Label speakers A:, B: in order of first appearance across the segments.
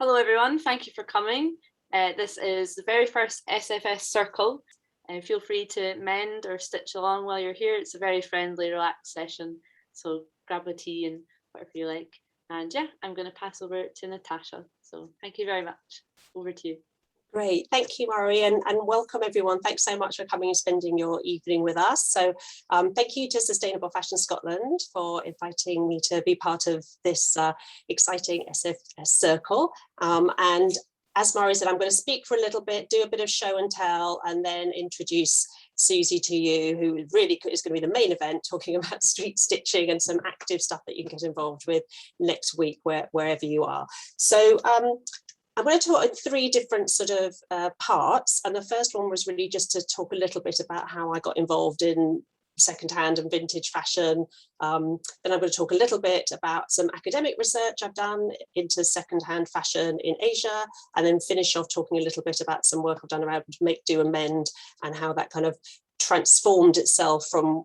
A: Hello everyone, thank you for coming. This is the very first SFS Circle. Feel free to mend or stitch along while you're here. It's a very friendly, relaxed session. So grab a tea and whatever you like. And yeah, I'm going to pass over to Natascha. So thank you very much. Over to you.
B: Great, thank you, Murray, and welcome everyone. Thanks so much for coming and spending your evening with us. So thank you to Sustainable Fashion Scotland for inviting me to be part of this exciting SFS Circle. And as Murray said, I'm going to speak for a little bit, do a bit of show and tell, and then introduce Suzi to you, who really is going to be the main event, talking about street stitching and some active stuff that you can get involved with next week, wherever you are. So I'm going to talk in three different sort of parts. And the first one was really just to talk a little bit about how I got involved in secondhand and vintage fashion. Then I'm going to talk a little bit about some academic research I've done into secondhand fashion in Asia, and then finish off talking a little bit about some work I've done around make, do and mend, and how that kind of transformed itself from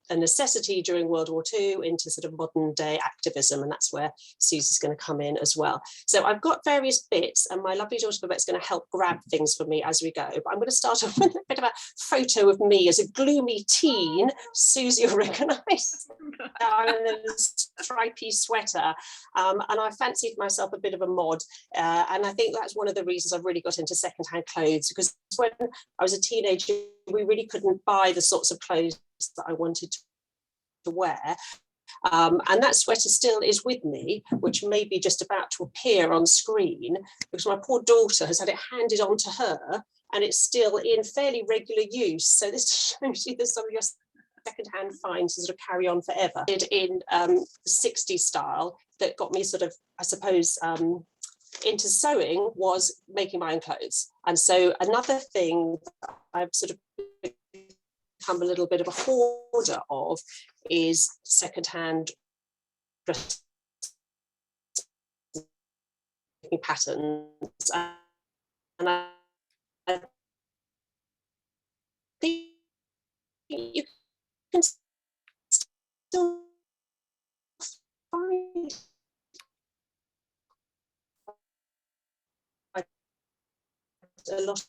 B: a necessity during World War II into sort of modern day activism, and that's where Suzi's going to come in as well. So I've got various bits, and my lovely daughter Babette's going to help grab things for me as we go. But I'm going to start off with a bit of a photo of me as a gloomy teen. Suzi will recognise. I'm in a stripy sweater, and I fancied myself a bit of a mod, and I think that's one of the reasons I've really got into secondhand clothes, because when I was a teenager, we really couldn't buy the sorts of clothes that I wanted to wear, and that sweater still is with me, which may be just about to appear on screen, because my poor daughter has had it handed on to her, and it's still in fairly regular use. So this shows you that some of your secondhand finds sort of carry on forever. In 60s style that got me sort of, I suppose, into sewing was making my own clothes. And so another thing that I've sort of become a little bit of a hoarder of is secondhand dress patterns, and I think you can still find a lot.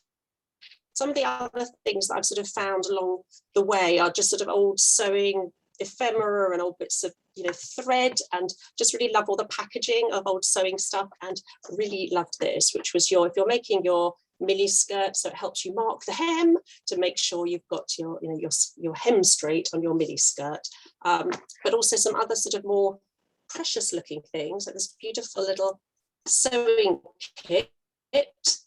B: Some of the other things that I've sort of found along the way are just sort of old sewing ephemera and old bits of, you know, thread, and just really love all the packaging of old sewing stuff. And really loved this, which was if you're making your mini skirt, so it helps you mark the hem to make sure you've got your, you know, your hem straight on your mini skirt, but also some other sort of more precious looking things, like this beautiful little sewing kit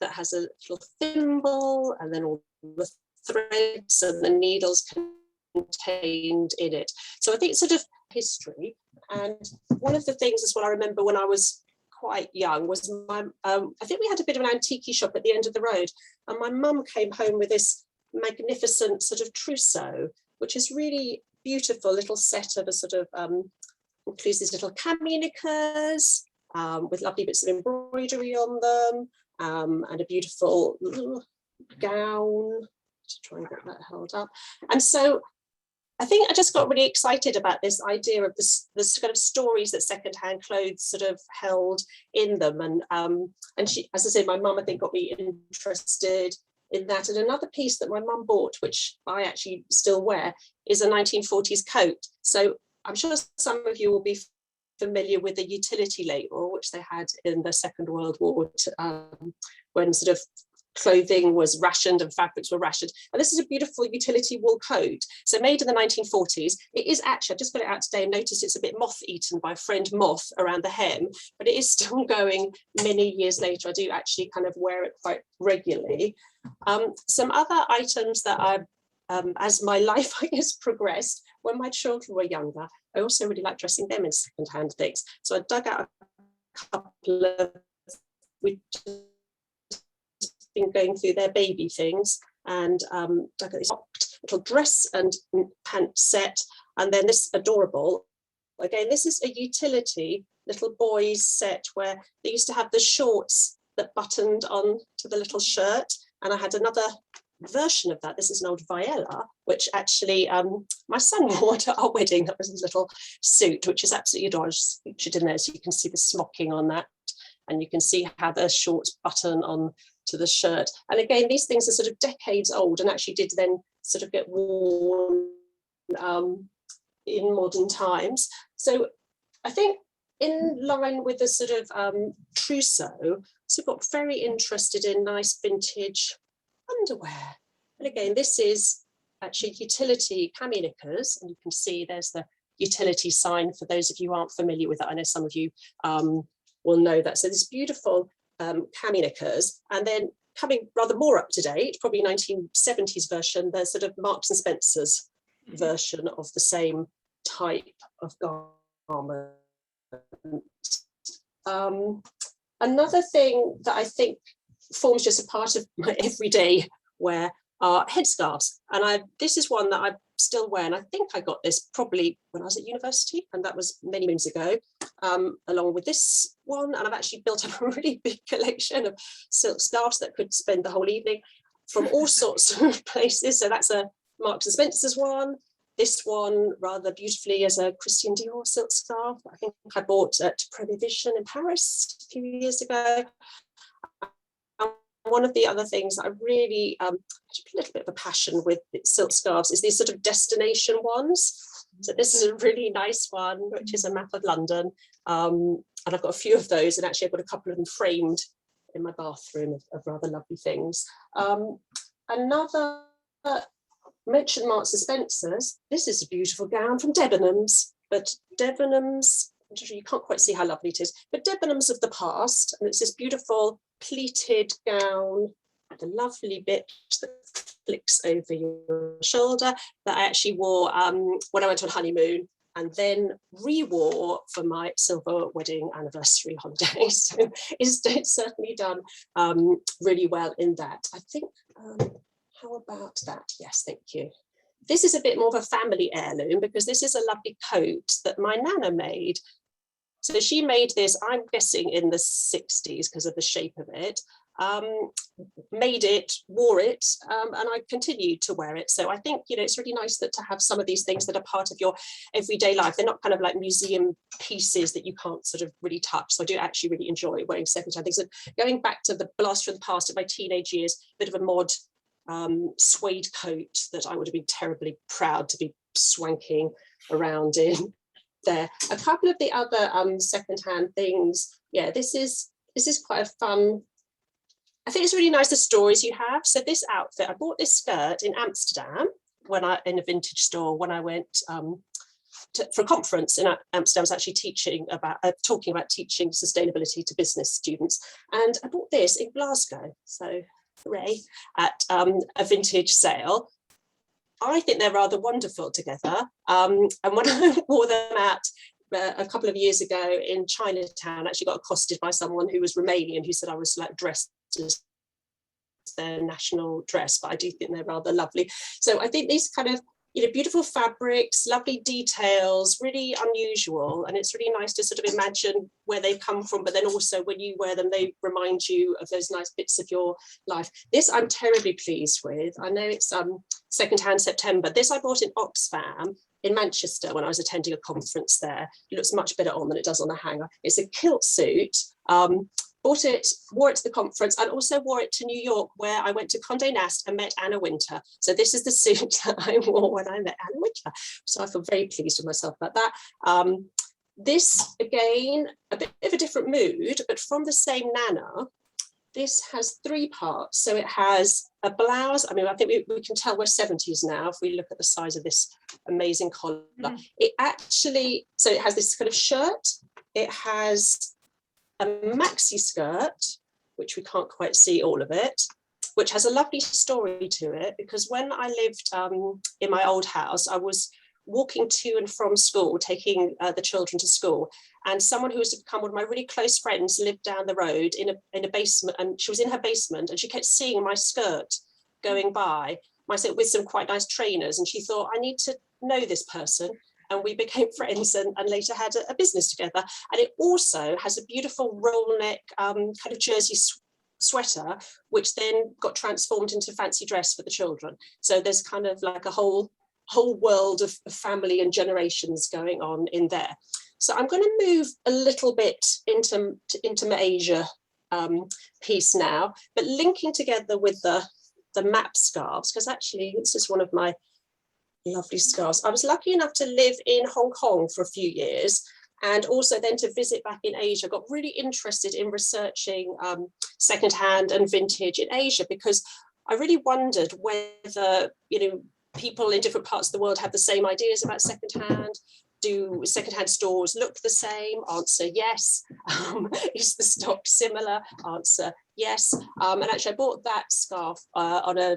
B: that has a little thimble, and then all the threads and the needles contained in it. So I think sort of history. And one of the things as well I remember when I was quite young was my I think we had a bit of an antique shop at the end of the road, and my mum came home with this magnificent sort of trousseau, which is really beautiful little set of a sort of includes these little cami knickers with lovely bits of embroidery on them, and a beautiful gown to try and get that held up. And so I think I just got really excited about this idea of this kind of stories that secondhand clothes sort of held in them. And she, as I say, my mum, I think, got me interested in that. And another piece that my mum bought, which I actually still wear, is a 1940s coat. So I'm sure some of you will be familiar with the utility label, which they had in the Second World War, when sort of clothing was rationed and fabrics were rationed. And this is a beautiful utility wool coat. So made in the 1940s. It is actually, I've just put it out today and noticed it's a bit moth-eaten by friend moth around the hem, but it is still going many years later. I do actually kind of wear it quite regularly. Some other items that I, as my life, I guess, progressed, when my children were younger, I also really liked dressing them in secondhand things. So I dug out a couple of, we've been going through their baby things, and dug out this little dress and pant set. And then this adorable, again, this is a utility little boys set where they used to have the shorts that buttoned on to the little shirt. And I had another version of that. This is an old Viella, which actually my son wore at our wedding. That was his little suit, which is absolutely adorable. I just featured in there, so you can see the smocking on that. and you can see how the short button on to the shirt. And again, these things are sort of decades old and actually did then sort of get worn in modern times. So I think in line with the sort of trousseau, so got very interested in nice vintage underwear. And again, this is actually utility cami knickers, and you can see there's the utility sign for those of you who aren't familiar with it. I know some of you will know that. So this beautiful cami knickers, and then coming rather more up to date, probably 1970s version, there's sort of Marks and Spencer's version of the same type of garment. Another thing that I think forms just a part of my everyday wear are headscarves, and this is one that I still wear, and I think I got this probably when I was at university, and that was many moons ago, along with this one. And I've actually built up a really big collection of silk scarves that could spend the whole evening from all sorts of places. So that's a Marks and Spencer's one. This one rather beautifully as a Christian Dior silk scarf I think I bought at Premier Vision in Paris a few years ago. One of the other things that I really have a little bit of a passion with silk scarves is these sort of destination ones. So this is a really nice one, which is a map of London. And I've got a few of those, and actually I've got a couple of them framed in my bathroom of rather lovely things. Another mentioned Marks and Spencer's. This is a beautiful gown from Debenhams, but Debenhams, you can't quite see how lovely it is, but Debenhams of the past, and it's this beautiful pleated gown, the lovely bit that flicks over your shoulder, that I actually wore when I went on honeymoon, and then re-wore for my silver wedding anniversary holiday. So it's certainly done really well in that. I think, how about that? Yes, thank you. This is a bit more of a family heirloom because this is a lovely coat that my nana made. So she made this, I'm guessing in the 60s because of the shape of it, made it, wore it, and I continued to wear it. So I think, it's really nice that to have some of these things that are part of your everyday life. They're not kind of like museum pieces that you can't sort of really touch. So I do actually really enjoy wearing secondhand things. And going back to the blast from the past of my teenage years, a bit of a mod suede coat that I would have been terribly proud to be swanking around in. There, a couple of the other secondhand things. Yeah, this is quite a fun. I think it's really nice the stories you have. So this outfit, I bought this skirt in Amsterdam in a vintage store when I went for a conference in Amsterdam. I was actually talking about teaching sustainability to business students, and I bought this in Glasgow. So hooray, at a vintage sale. I think they're rather wonderful together. And when I wore them out a couple of years ago in Chinatown, I actually got accosted by someone who was Romanian who said I was like dressed as their national dress, but I do think they're rather lovely. So I think these kind of beautiful fabrics, lovely details, really unusual, and it's really nice to sort of imagine where they've come from, but then also when you wear them they remind you of those nice bits of your life. This I'm terribly pleased with. I know it's Secondhand September. This I bought in Oxfam in Manchester when I was attending a conference there. It looks much better on than it does on the hanger. It's a kilt suit. Bought it, wore it to the conference, and also wore it to New York, where I went to Condé Nast and met Anna Wintour. So this is the suit that I wore when I met Anna Wintour. So I feel very pleased with myself about that. This, again, a bit of a different mood, but from the same Nana. This has 3 parts. So it has a blouse. I mean, I think we can tell we're 70s now if we look at the size of this amazing collar. It actually, so it has this kind of shirt. It has a maxi skirt, which we can't quite see all of it, which has a lovely story to it, because when I lived in my old house, I was walking to and from school, taking the children to school, and someone who was to become one of my really close friends lived down the road in a basement, and she was in her basement, and she kept seeing my skirt going by, with some quite nice trainers, and she thought, I need to know this person. And we became friends and later had a business together. And it also has a beautiful roll neck kind of jersey sweater, which then got transformed into fancy dress for the children. So there's kind of like a whole world of family and generations going on in there. So I'm going to move a little bit into my Asia piece now, but linking together with the map scarves, because actually this is one of my lovely scarves. I was lucky enough to live in Hong Kong for a few years, and also then to visit back in Asia. Got really interested in researching secondhand and vintage in Asia, because I really wondered whether, people in different parts of the world have the same ideas about secondhand. Do secondhand stores look the same? Answer yes. Is the stock similar? Answer yes. And actually I bought that scarf on a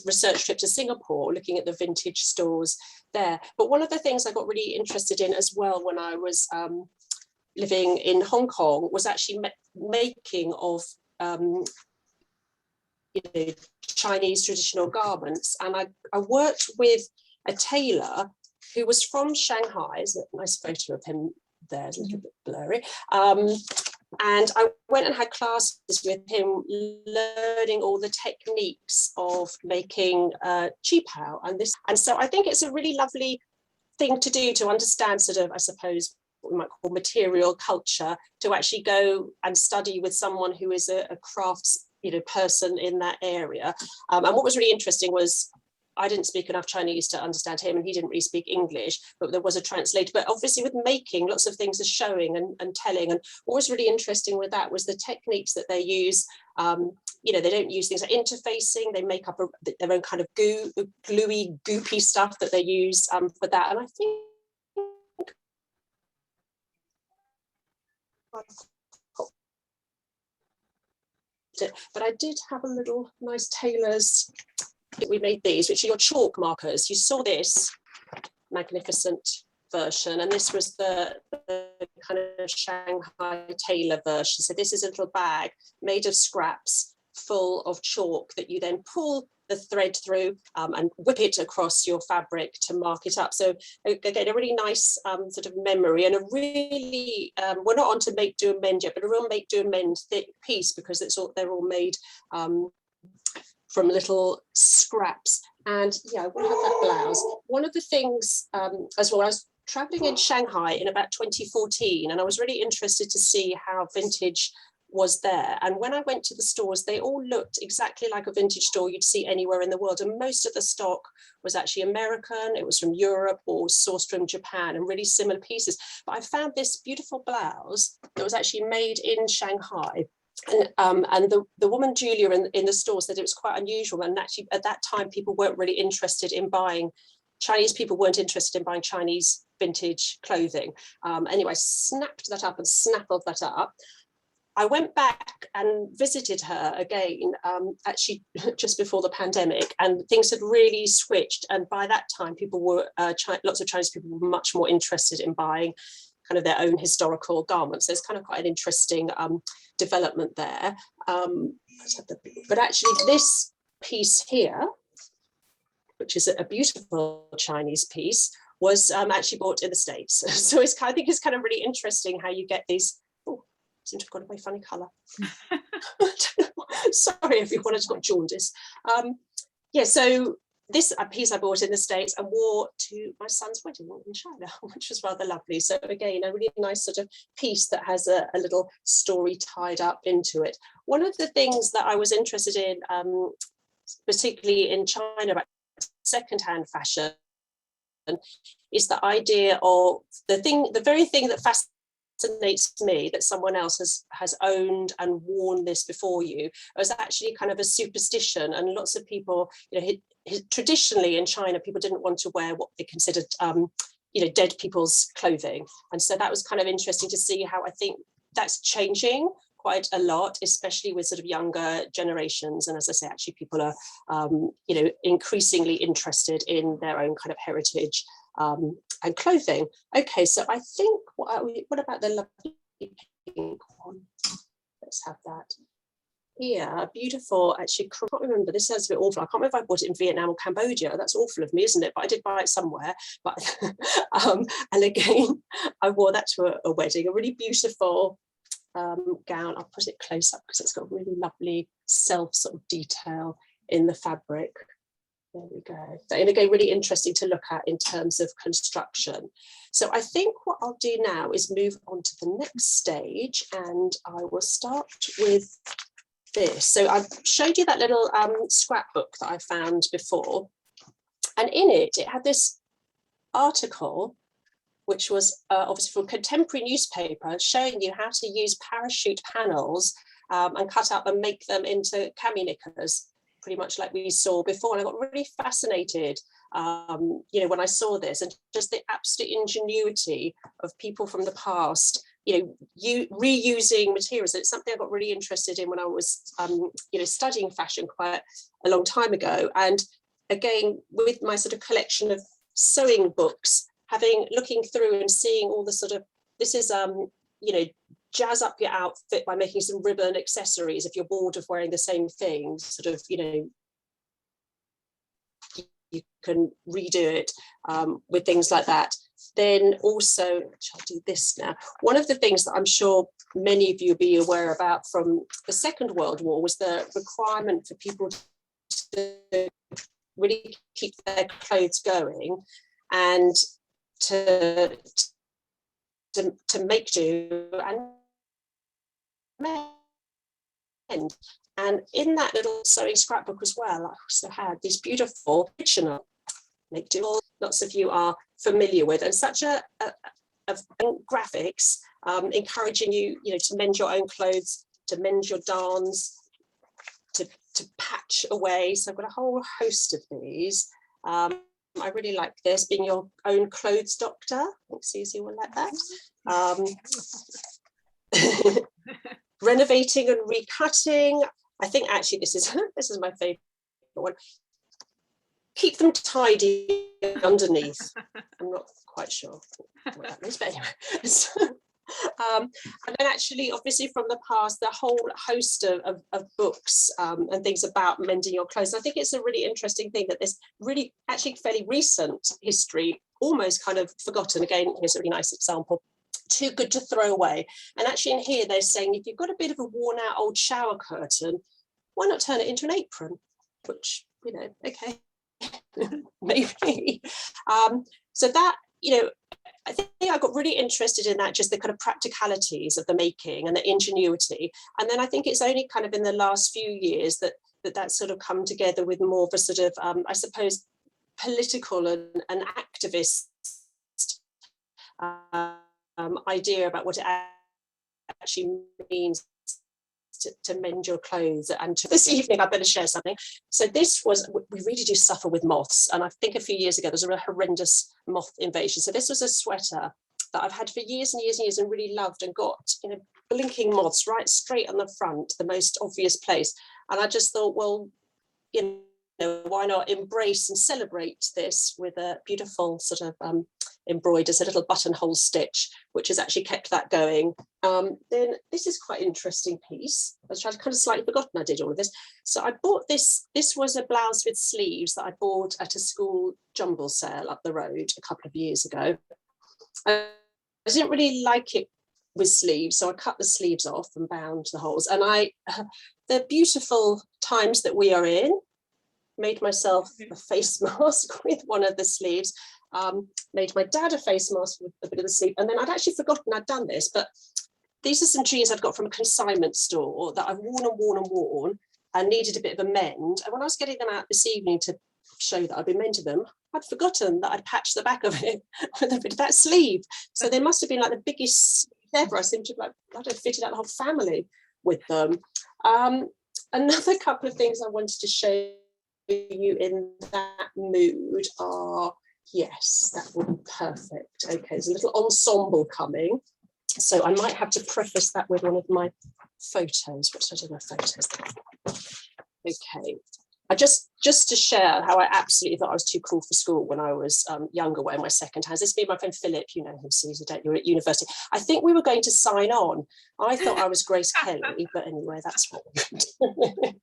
B: research trip to Singapore, looking at the vintage stores there. But one of the things I got really interested in as well when I was living in Hong Kong was actually making of Chinese traditional garments. And I worked with a tailor who was from Shanghai. There's a nice photo of him there, it's a little bit blurry. And I went and had classes with him, learning all the techniques of making qipao. And so I think it's a really lovely thing to do, to understand sort of, I suppose, what we might call material culture, to actually go and study with someone who is a crafts person in that area. And what was really interesting was I didn't speak enough Chinese to understand him, and he didn't really speak English, but there was a translator. But obviously with making, lots of things are showing and telling. And what was really interesting with that was the techniques that they use. They don't use things like interfacing. They make up their own kind of gluey, goopy stuff that they use for that. And I think but I did have a little nice tailor's. We made these, which are your chalk markers. You saw this magnificent version, and this was the kind of Shanghai tailor version. So this is a little bag made of scraps full of chalk that you then pull the thread through and whip it across your fabric to mark it up. So again, a really nice sort of memory, and a really, we're not on to make, do and mend yet, but a real make, do and mend thick piece, because they're all made from little scraps. And yeah, I will have that blouse. One of the things as well, I was traveling in Shanghai in about 2014, and I was really interested to see how vintage was there. And when I went to the stores, they all looked exactly like a vintage store you'd see anywhere in the world. And most of the stock was actually American, it was from Europe or sourced from Japan, and really similar pieces. But I found this beautiful blouse that was actually made in Shanghai. And the woman Julia in the store said it was quite unusual, and actually at that time people weren't really interested in buying, Chinese people weren't interested in buying Chinese vintage clothing. Anyway, I snapped that up and snaffled that up. I went back and visited her again, actually just before the pandemic, and things had really switched. And by that time, people were lots of Chinese people were much more interested in buying kind of their own historical garments. There's kind of quite an interesting development there. But actually this piece here, which is a beautiful Chinese piece, was actually bought in the States. So I think it's kind of really interesting how you get these, oh, seem to have got a very funny colour. Sorry everyone, I just got jaundice. Yeah, so this piece I bought in the States and wore to my son's wedding in China, which was rather lovely. So again, a really nice sort of piece that has a little story tied up into it. One of the things that I was interested in, particularly in China, about secondhand fashion, is the idea of the very thing that fascinates me, that someone else has owned and worn this before you, was actually kind of a superstition. And lots of people, traditionally in China, people didn't want to wear what they considered dead people's clothing. And so that was kind of interesting to see how I think that's changing quite a lot, especially with sort of younger generations. And as I say, actually people are increasingly interested in their own kind of heritage and clothing. Okay, so I think what about the lovely pink one? Let's have that. Yeah, beautiful. Actually, I can't remember. This sounds a bit awful. I can't remember if I bought it in Vietnam or Cambodia. That's awful of me, isn't it? But I did buy it somewhere. But and again, I wore that to a wedding. A really beautiful gown. I'll put it close up because it's got really lovely self sort of detail in the fabric. There we go. And again, really interesting to look at in terms of construction. So I think what I'll do now is move on to the next stage, and I will start with this. So I've showed you that little scrapbook that I found before, and in it, it had this article, which was obviously from a contemporary newspaper, showing you how to use parachute panels and cut up and make them into cami knickers, pretty much like we saw before. And I got really fascinated, you know, when I saw this, and just the absolute ingenuity of people from the past, you know, reusing materials. It's something I got really interested in when I was, you know, studying fashion quite a long time ago. And again, with my sort of collection of sewing books, looking through and seeing all the sort of, this is, you know, jazz up your outfit by making some ribbon accessories if you're bored of wearing the same thing, sort of, you know, you can redo it with things like that. Then also, I'll do this now. One of the things that I'm sure many of you will be aware about from the Second World War was the requirement for people to really keep their clothes going and to make do and mend. And in that little sewing scrapbook as well, I also had these beautiful fictional make do, lots of you are familiar with, and such a graphics encouraging you, you know, to mend your own clothes, to mend your darns, to patch away. So I've got a whole host of these. I really like this, being your own clothes doctor. I think Suzi will like that. Renovating and recutting. I think actually this is my favorite one. Keep them tidy underneath. I'm not quite sure what that means, but anyway. And then actually, obviously from the past, the whole host of books and things about mending your clothes. I think it's a really interesting thing that this really actually fairly recent history, almost kind of forgotten. Again, here's a really nice example. Too good to throw away. And actually in here, they're saying if you've got a bit of a worn out old shower curtain, why not turn it into an apron? Which, you know, okay, maybe. So that, you know, I think I got really interested in that, just the kind of practicalities of the making and the ingenuity. And then I think it's only kind of in the last few years that's sort of come together with more of a sort of, I suppose, political and activist idea about what it actually means to mend your clothes. And this evening I better share something. So this was, we really do suffer with moths, and I think a few years ago there was a horrendous moth invasion. So this was a sweater that I've had for years and years and years and really loved, and got, you know, blinking moths right straight on the front, the most obvious place. And I just thought, well, you know, why not embrace and celebrate this with a beautiful sort of embroiders, a little buttonhole stitch, which has actually kept that going. Then this is quite an interesting piece. I'd kind of slightly forgotten I did all of this. So I bought this. This was a blouse with sleeves that I bought at a school jumble sale up the road a couple of years ago. I didn't really like it with sleeves, so I cut the sleeves off and bound the holes. And the beautiful times that we are in, made myself a face mask with one of the sleeves. Made my dad a face mask with a bit of the sleeve, and then I'd actually forgotten I'd done this, but these are some jeans I'd got from a consignment store that I've worn and needed a bit of a mend. And when I was getting them out this evening to show that I'd been mending them, I'd forgotten that I'd patched the back of it with a bit of that sleeve. So they must have been like the biggest ever. I seem to have, like, I don't fitted out the whole family with them. Another couple of things I wanted to show you in that mood are, yes, that would be perfect. Okay, there's a little ensemble coming. So I might have to preface that with one of my photos. What did I do with my photos? Okay. I just to share how I absolutely thought I was too cool for school when I was younger, wearing my second hands. This is me and my friend Philip, you know him, Suzi, don't you, at university. I think we were going to sign on. I thought I was Grace Kelly, but anyway, that's what we were doing.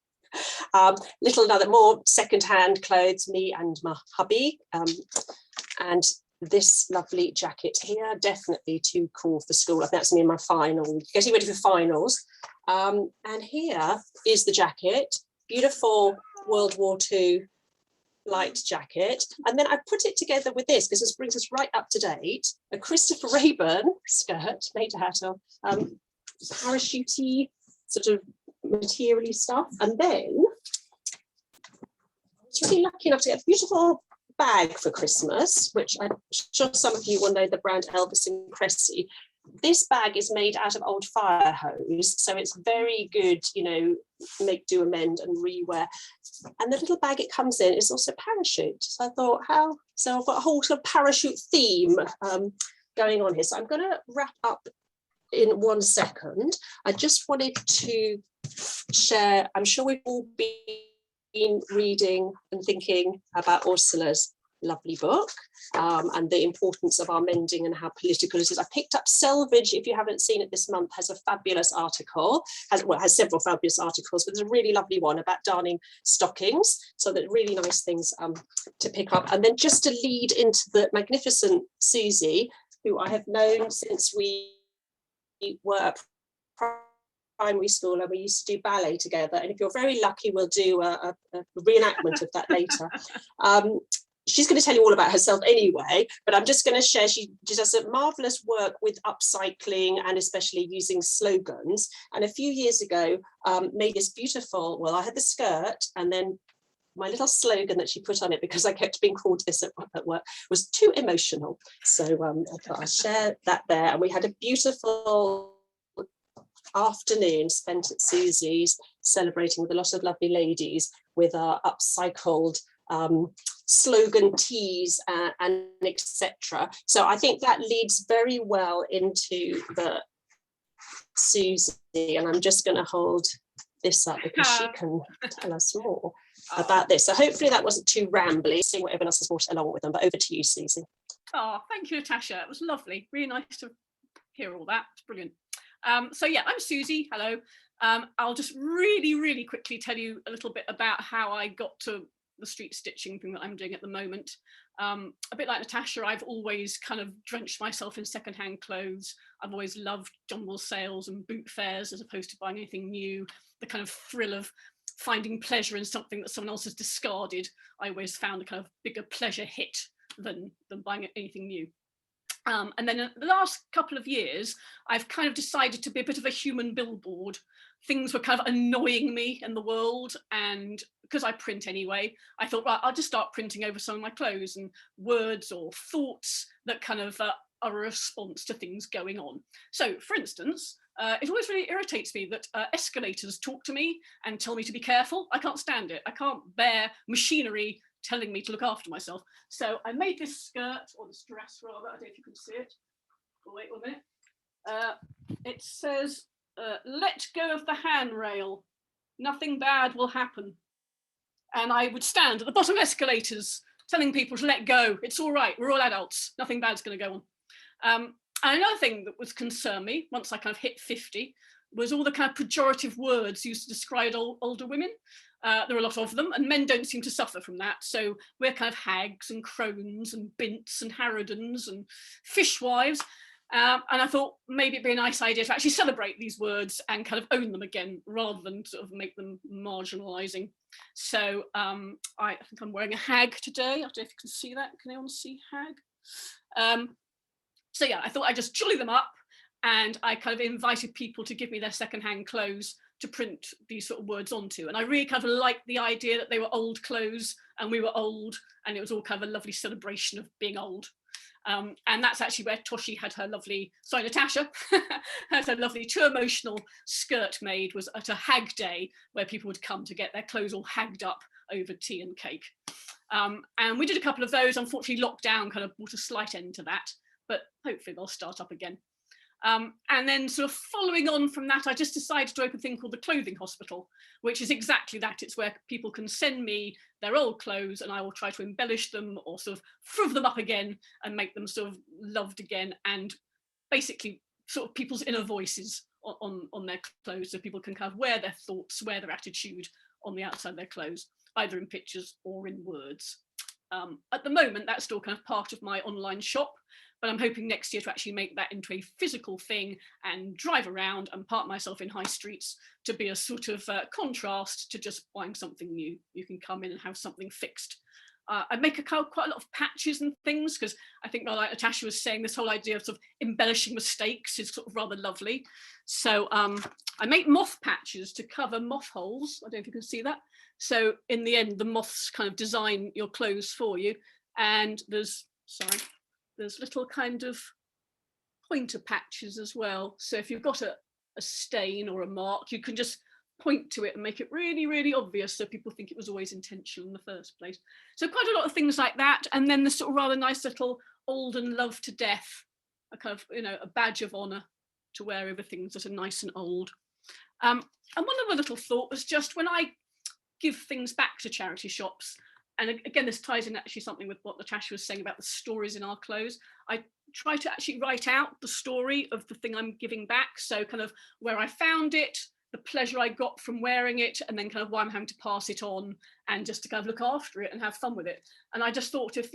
B: Little another more second-hand clothes, me and my hubby, and this lovely jacket here, definitely too cool for school. I think that's me in my final, getting ready for finals. And here is the jacket, beautiful World War II light jacket. And then I put it together with this, because this brings us right up to date, a Christopher Rayburn skirt made out of parachutey sort of materially stuff. And then I was really lucky enough to get a beautiful bag for Christmas, which I'm sure some of you will know the brand Elvis and Cressy. This bag is made out of old fire hose, so it's very good, you know, make, do, amend and rewear. And the little bag it comes in is also parachute. So I thought, so I've got a whole sort of parachute theme going on here. So I'm going to wrap up in 1 second. I just wanted to share, I'm sure we've all been reading and thinking about Ursula's lovely book and the importance of our mending and how political it is. I picked up Selvage, if you haven't seen it this month, has a fabulous article, has several fabulous articles, but there's a really lovely one about darning stockings. So that really nice things to pick up. And then just to lead into the magnificent Suzi, who I have known since we were at primary school and we used to do ballet together. And if you're very lucky, we'll do a reenactment of that later. She's going to tell you all about herself anyway, but I'm just going to share, she does a marvellous work with upcycling and especially using slogans. And a few years ago, made this beautiful, well, I had the skirt and then my little slogan that she put on it, because I kept being called this at work, was too emotional. So I thought I'll share that there. And we had a beautiful afternoon spent at Suzi's, celebrating with a lot of lovely ladies with our upcycled slogan teas and etc. So I think that leads very well into the Suzi, and I'm just going to hold this up because she can tell us more about this. So hopefully that wasn't too rambly, seeing what everyone else has brought along with them, but over to you, Suzi.
C: Oh, thank you, Natasha. It was lovely. Really nice to hear all that. It's brilliant. So yeah, I'm Suzi. Hello. I'll just really quickly tell you a little bit about how I got to the street stitching thing that I'm doing at the moment. A bit like Natasha, I've always kind of drenched myself in secondhand clothes. I've always loved jumble sales and boot fairs as opposed to buying anything new. The kind of thrill of finding pleasure in something that someone else has discarded, I always found a kind of bigger pleasure hit than buying anything new. And then in the last couple of years, I've kind of decided to be a bit of a human billboard. Things were kind of annoying me in the world, and because I print anyway, I thought, right, I'll just start printing over some of my clothes and words or thoughts that kind of are a response to things going on. So, for instance, it always really irritates me that escalators talk to me and tell me to be careful. I can't stand it. I can't bear machinery telling me to look after myself. So I made this skirt, or this dress rather, I don't know if you can see it. Oh, wait 1 minute. It says, let go of the handrail. Nothing bad will happen. And I would stand at the bottom of escalators telling people to let go. It's all right. We're all adults. Nothing bad's going to go on. And another thing that would concern me once I kind of hit 50 was all the kind of pejorative words used to describe older women. There are a lot of them, and men don't seem to suffer from that. So we're kind of hags and crones and bints and harridans and fishwives. And I thought maybe it'd be a nice idea to actually celebrate these words and kind of own them again, rather than sort of make them marginalising. So I think I'm wearing a hag today. I don't know if you can see that. Can anyone see hag? So yeah, I thought I'd just jolly them up, and I kind of invited people to give me their secondhand clothes to print these sort of words onto. And I really kind of liked the idea that they were old clothes and we were old, and it was all kind of a lovely celebration of being old. And that's actually where Toshi had her lovely, sorry, Natasha, had her lovely Too Emotional skirt made, was at a hag day where people would come to get their clothes all hagged up over tea and cake. And we did a couple of those. Unfortunately, lockdown kind of brought a slight end to that, but hopefully they'll start up again. And then sort of following on from that, I just decided to open a thing called the Clothing Hospital, which is exactly that. It's where people can send me their old clothes and I will try to embellish them or sort of fruv them up again and make them sort of loved again, and basically sort of people's inner voices on their clothes, so people can kind of wear their thoughts, wear their attitude on the outside of their clothes, either in pictures or in words. At the moment, that's still kind of part of my online shop, but I'm hoping next year to actually make that into a physical thing and drive around and park myself in high streets to be a sort of contrast to just buying something new. You can come in and have something fixed. I make quite a lot of patches and things, because I think, like Natasha was saying, this whole idea of sort of embellishing mistakes is sort of rather lovely. So I make moth patches to cover moth holes. I don't know if you can see that. So in the end, the moths kind of design your clothes for you. And there's little kind of pointer patches as well. So if you've got a stain or a mark, you can just point to it and make it really, really obvious, so people think it was always intentional in the first place. So quite a lot of things like that. And then the sort of rather nice little old and loved to death, a kind of, a badge of honor to wear over things that are nice and old. And one other little thought was just when I give things back to charity shops, and again, this ties in actually something with what Natasha was saying about the stories in our clothes. I try to actually write out the story of the thing I'm giving back. So kind of where I found it, the pleasure I got from wearing it, and then kind of why I'm having to pass it on, and just to kind of look after it and have fun with it. And I just thought, if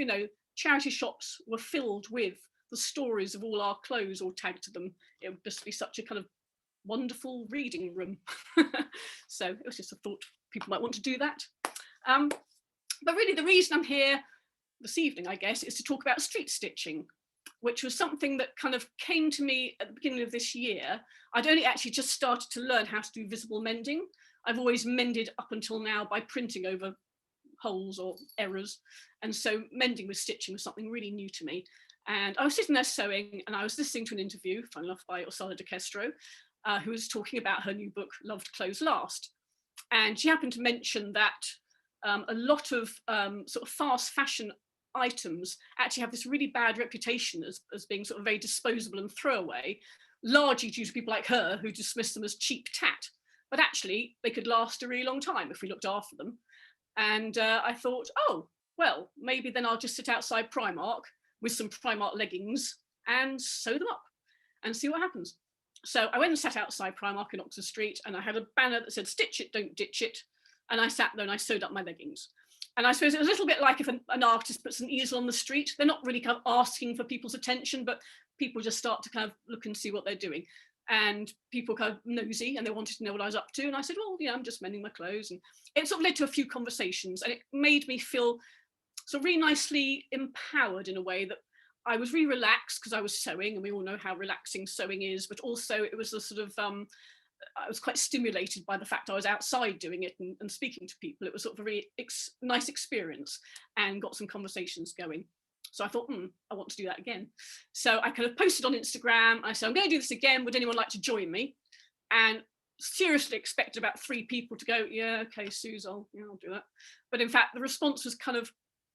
C: charity shops were filled with the stories of all our clothes all tagged to them, it would just be such a kind of wonderful reading room. So it was just a thought people might want to do that. But really the reason I'm here this evening, I guess, is to talk about street stitching, which was something that kind of came to me at the beginning of this year. I'd only actually just started to learn how to do visible mending. I've always mended up until now by printing over holes or errors. And so mending with stitching was something really new to me. And I was sitting there sewing, and I was listening to an interview, funnily enough, by Ursula de Castro, who was talking about her new book, Loved Clothes Last. And she happened to mention that a lot of sort of fast fashion items actually have this really bad reputation as being sort of very disposable and throwaway, largely due to people like her who dismiss them as cheap tat. But actually, they could last a really long time if we looked after them. And I thought, oh, well, maybe then I'll just sit outside Primark with some Primark leggings and sew them up and see what happens. So I went and sat outside Primark in Oxford Street, and I had a banner that said, "Stitch it, don't ditch it." And I sat there and I sewed up my leggings. And I suppose it was a little bit like if an artist puts an easel on the street, they're not really kind of asking for people's attention, but people just start to kind of look and see what they're doing. And people kind of nosy, and they wanted to know what I was up to. And I said, well, I'm just mending my clothes. And it sort of led to a few conversations, and it made me feel sort of really nicely empowered in a way that I was really relaxed because I was sewing, and we all know how relaxing sewing is, but also it was a sort of, I was quite stimulated by the fact I was outside doing it and speaking to people. It was sort of a really nice experience, and got some conversations going. So I thought, I want to do that again. So I kind of posted on Instagram. I said, I'm going to do this again. Would anyone like to join me? And seriously expected about 3 people to go, yeah, okay, Suze, I'll do that. But in fact, the response was kind of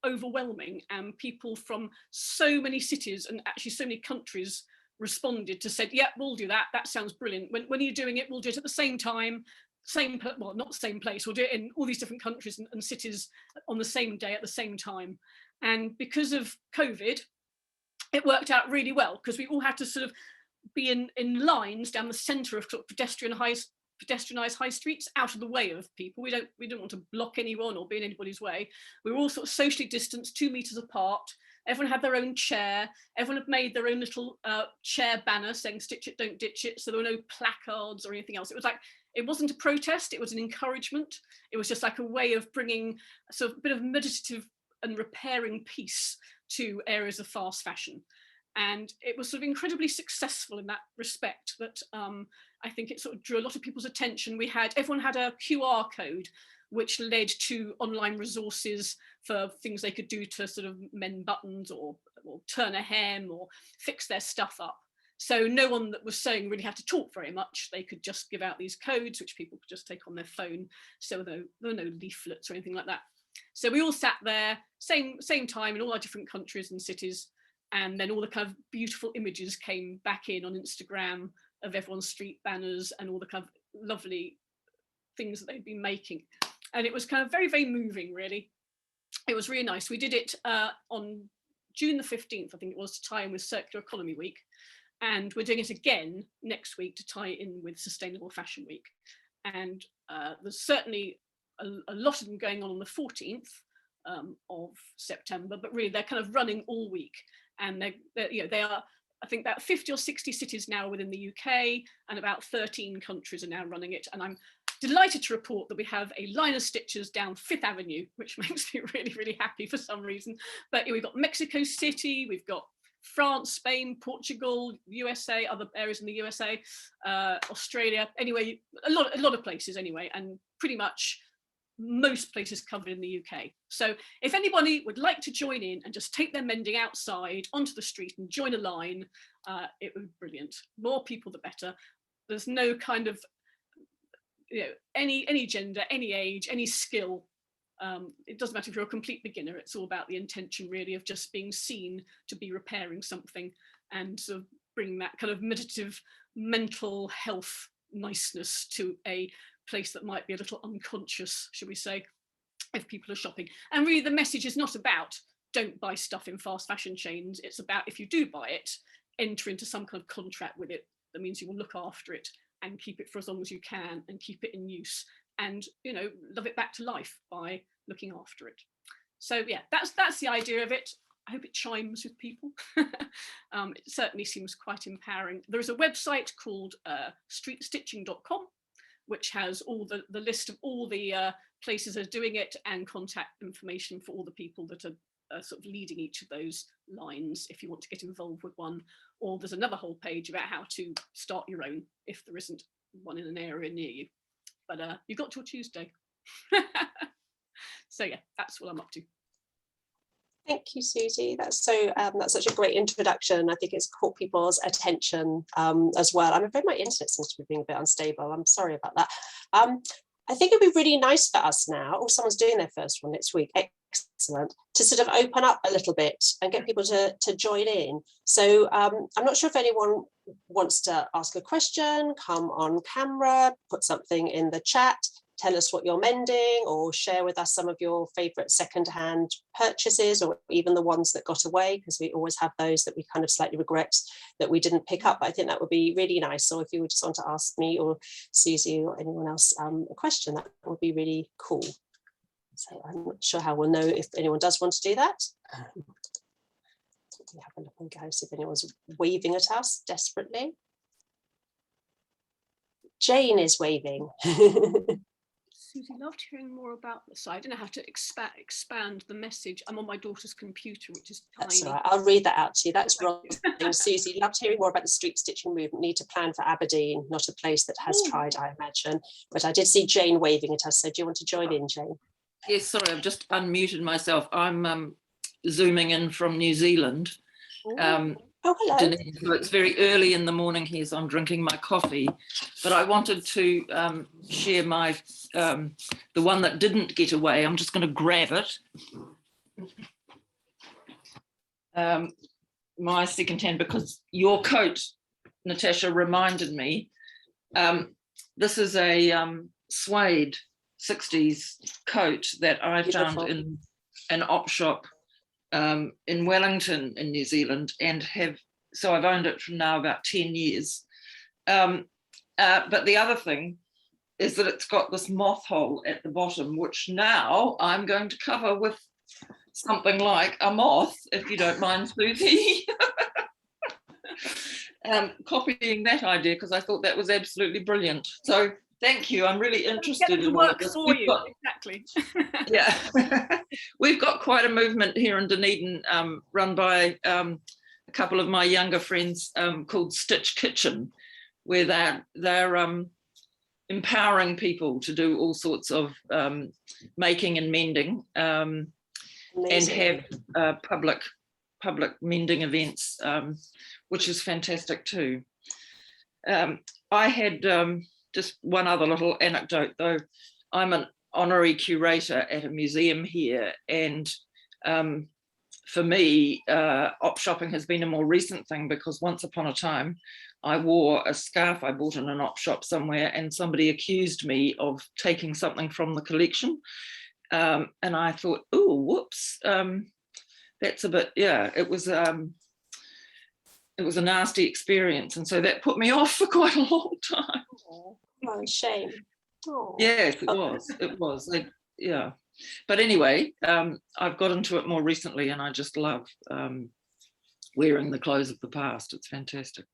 C: overwhelming, and people from so many cities and actually so many countries responded to said, yeah, we'll do that. That sounds brilliant. When are you doing it? We'll do it at the same time, well, not the same place. We'll do it in all these different countries and cities on the same day at the same time. And because of COVID, it worked out really well, because we all had to sort of be in lines down the centre of, sort of pedestrianised high streets, out of the way of people. We didn't want to block anyone or be in anybody's way. We were all sort of socially distanced, 2 meters apart. Everyone had their own chair. Everyone had made their own little chair banner saying "Stitch it, don't ditch it." So there were no placards or anything else. It was like, it wasn't a protest, it was an encouragement. It was just like a way of bringing a sort of bit of meditative and repairing peace to areas of fast fashion. And it was sort of incredibly successful in that respect, that I think it sort of drew a lot of people's attention. Everyone had a QR code, which led to online resources for things they could do to sort of mend buttons or turn a hem or fix their stuff up. So no one that was sewing really had to talk very much. They could just give out these codes, which people could just take on their phone. So there were no leaflets or anything like that. So we all sat there, same time in all our different countries and cities. And then all the kind of beautiful images came back in on Instagram of everyone's street banners and all the kind of lovely things that they'd been making. And it was kind of very, very moving, really. It was really nice. We did it on June the 15th, I think it was, to tie in with Circular Economy Week. And we're doing it again next week to tie in with Sustainable Fashion Week. And there's certainly a lot of them going on the 14th of September, but really they're kind of running all week. And they are, I think, about 50 or 60 cities now within the UK, and about 13 countries are now running it. And I'm delighted to report that we have a line of stitchers down Fifth Avenue, which makes me really, really happy for some reason. But we've got Mexico City, we've got France, Spain, Portugal, USA, other areas in the USA, Australia, anyway, a lot of places anyway, and pretty much most places covered in the UK. So if anybody would like to join in and just take their mending outside onto the street and join a line, it would be brilliant. More people the better. There's no kind of, any gender, any age, any skill. It doesn't matter if you're a complete beginner. It's all about the intention really of just being seen to be repairing something, and sort of bringing that kind of meditative mental health niceness to a place that might be a little unconscious, should we say, if people are shopping. And really the message is not about don't buy stuff in fast fashion chains. It's about, if you do buy it, enter into some kind of contract with it that means you will look after it and keep it for as long as you can and keep it in use, and love it back to life by looking after it. So yeah, that's the idea of it. I hope it chimes with people. It certainly seems quite empowering. There is a website called streetstitching.com, which has all the list of all the places that are doing it, and contact information for all the people that are sort of leading each of those lines if you want to get involved with one. Or there's another whole page about how to start your own if there isn't one in an area near you. But you've got till Tuesday. So yeah, that's what I'm up to.
B: Thank you, Suzi. That's such a great introduction. I think it's caught people's attention as well. I'm afraid my internet seems to be being a bit unstable. I'm sorry about that. I think it'd be really nice for us now, or someone's doing their first one next week, excellent, to sort of open up a little bit and get people to join in. So I'm not sure if anyone wants to ask a question, come on camera, put something in the chat, tell us what you're mending, or share with us some of your favourite second-hand purchases, or even the ones that got away, because we always have those that we kind of slightly regret that we didn't pick up. I think that would be really nice. So if you would just want to ask me or Suzi or anyone else a question, that would be really cool. So I'm not sure how we'll know if anyone does want to do that. Let me have a look and go, see if anyone's waving at us desperately. Jane is waving.
C: Suzi, loved hearing more about this. So I don't know how to expand the message. I'm on my daughter's computer, which is tiny.
B: That's all right. I'll read that out to you. That's wrong. Suzi, loved hearing more about the street stitching movement. Need to plan for Aberdeen, not a place that has tried, I imagine. But I did see Jane waving at us. So do you want to join in, Jane?
D: Yes, sorry, I've just unmuted myself. I'm zooming in from New Zealand.
B: Oh, hello.
D: Dunedin. So it's very early in the morning here, so I'm drinking my coffee. But I wanted to share my the one that didn't get away. I'm just going to grab it. My secondhand, because your coat, Natascha, reminded me. This is a suede 60s coat that I
B: Beautiful.
D: found in an op shop in Wellington in New Zealand, and so I've owned it for now about 10 years. But the other thing is that it's got this moth hole at the bottom, which now I'm going to cover with something like a moth, if you don't mind, Suzi. Copying that idea, because I thought that was absolutely brilliant. So thank you. I'm really interested in
C: work for you. Exactly.
D: Yeah, we've got quite a movement here in Dunedin, run by a couple of my younger friends, called Stitch Kitchen, where they're empowering people to do all sorts of making and mending, and have public mending events, which is fantastic too. I had just one other little anecdote, though. I'm an honorary curator at a museum here, and for me, op shopping has been a more recent thing, because once upon a time I wore a scarf I bought in an op shop somewhere, and somebody accused me of taking something from the collection, and I thought, oh, whoops, that's a bit, yeah, it was a nasty experience, and so that put me off for quite a long time.
B: Oh, shame. Oh.
D: Yes, it was. Yeah. But anyway, I've got into it more recently, and I just love wearing the clothes of the past. It's fantastic.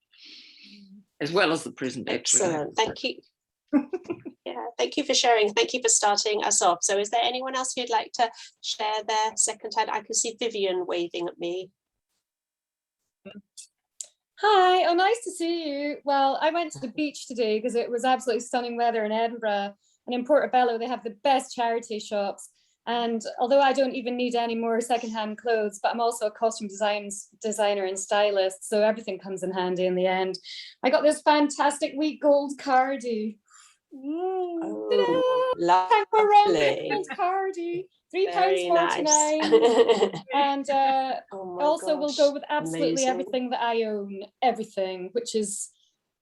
D: As well as the present, actually.
B: Excellent. Thank you. Yeah, thank you for sharing. Thank you for starting us off. So is there anyone else who'd like to share their secondhand? I can see Vivian waving at me.
E: Hi, oh, nice to see you. Well, I went to the beach today because it was absolutely stunning weather in Edinburgh. And in Portobello, they have the best charity shops. And although I don't even need any more secondhand clothes, but I'm also a costume designer and stylist, so everything comes in handy in the end. I got this fantastic wheat gold cardi.
B: Oh,
E: lovely.
B: lovely.
E: Cardi.
B: £3.49.
E: Nice. And
B: oh
E: also
B: gosh,
E: will go with absolutely
B: amazing.
E: everything that I own, everything, which is,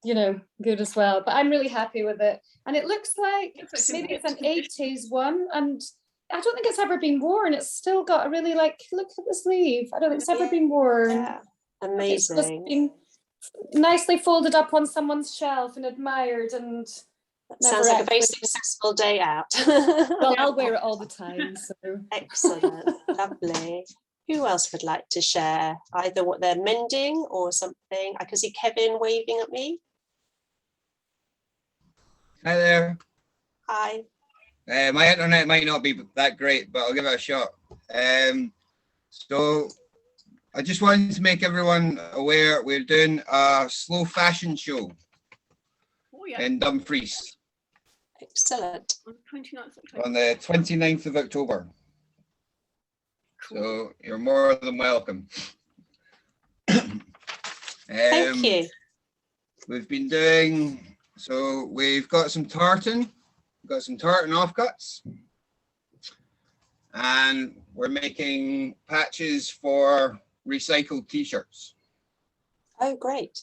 E: you know, good as well. But I'm really happy with it. And it looks like maybe it's an 80s one. And I don't think it's ever been worn. It's still got a really, like, look at the sleeve. I don't think it's ever been worn.
B: Yeah, amazing.
E: It's just been nicely folded up on someone's shelf and admired, and
B: that sounds like a very successful day out.
E: Well, I'll wear it all the time. So
B: excellent, lovely. Who else would like to share either what they're mending or something? I can see Kevin waving at me.
F: Hi there.
B: Hi.
F: My internet might not be that great, but I'll give it a shot. So I just wanted to make everyone aware we're doing a slow fashion show in Dumfries.
B: Excellent.
C: On the 29th
F: On the 29th
C: of October.
F: of October.
C: Cool.
F: So you're more than welcome.
B: Thank you.
F: We've been doing, so we've got some tartan. Got some tartan offcuts, and we're making patches for recycled t-shirts.
B: Oh, great.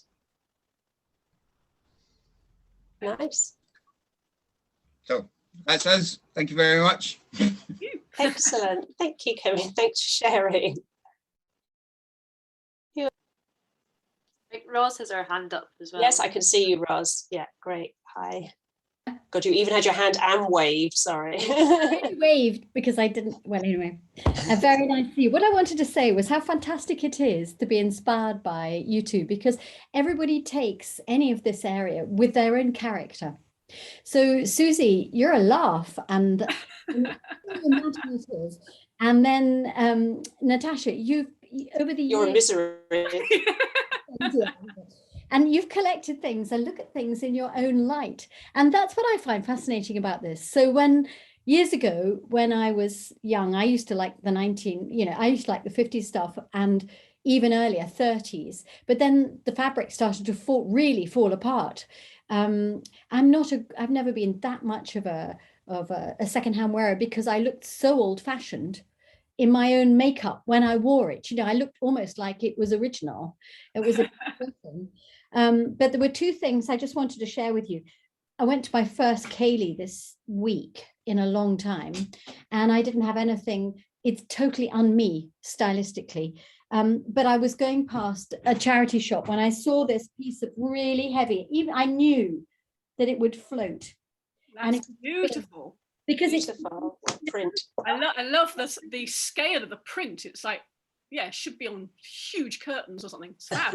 B: Nice.
F: So that's us. Thank you very much.
B: Excellent. Thank you, Kevin. Thanks for sharing.
A: Roz has her hand up as well.
B: Yes, I can see you, Roz. Yeah, great. Hi. God, you even had your hand and waved, sorry.
G: I waved because I didn't, well, anyway, very nice to see you. What I wanted to say was how fantastic it is to be inspired by you two, because everybody takes any of this area with their own character. So Suzi, you're a laugh and imaginative. And then Natasha, you've over the
B: You're
G: years,
B: a misery.
G: and you've collected things and look at things in your own light. And that's what I find fascinating about this. So when years ago, when I was young, I used to like the I used to like the 50s stuff and even earlier 30s. But then the fabric started to really fall apart. I've never been that much of a secondhand wearer because I looked so old fashioned in my own makeup when I wore it. You know, I looked almost like it was original. It was a but there were two things I just wanted to share with you. I went to my first Kaylee this week in a long time, and I didn't have anything. It's totally un-me stylistically. But I was going past a charity shop when I saw this piece of really heavy, even I knew that it would float.
C: That's
G: and it's
C: beautiful.
G: Because
B: Beautiful print.
C: I love the scale of the print. It's like, yeah, it should be on huge curtains or something. It's fab.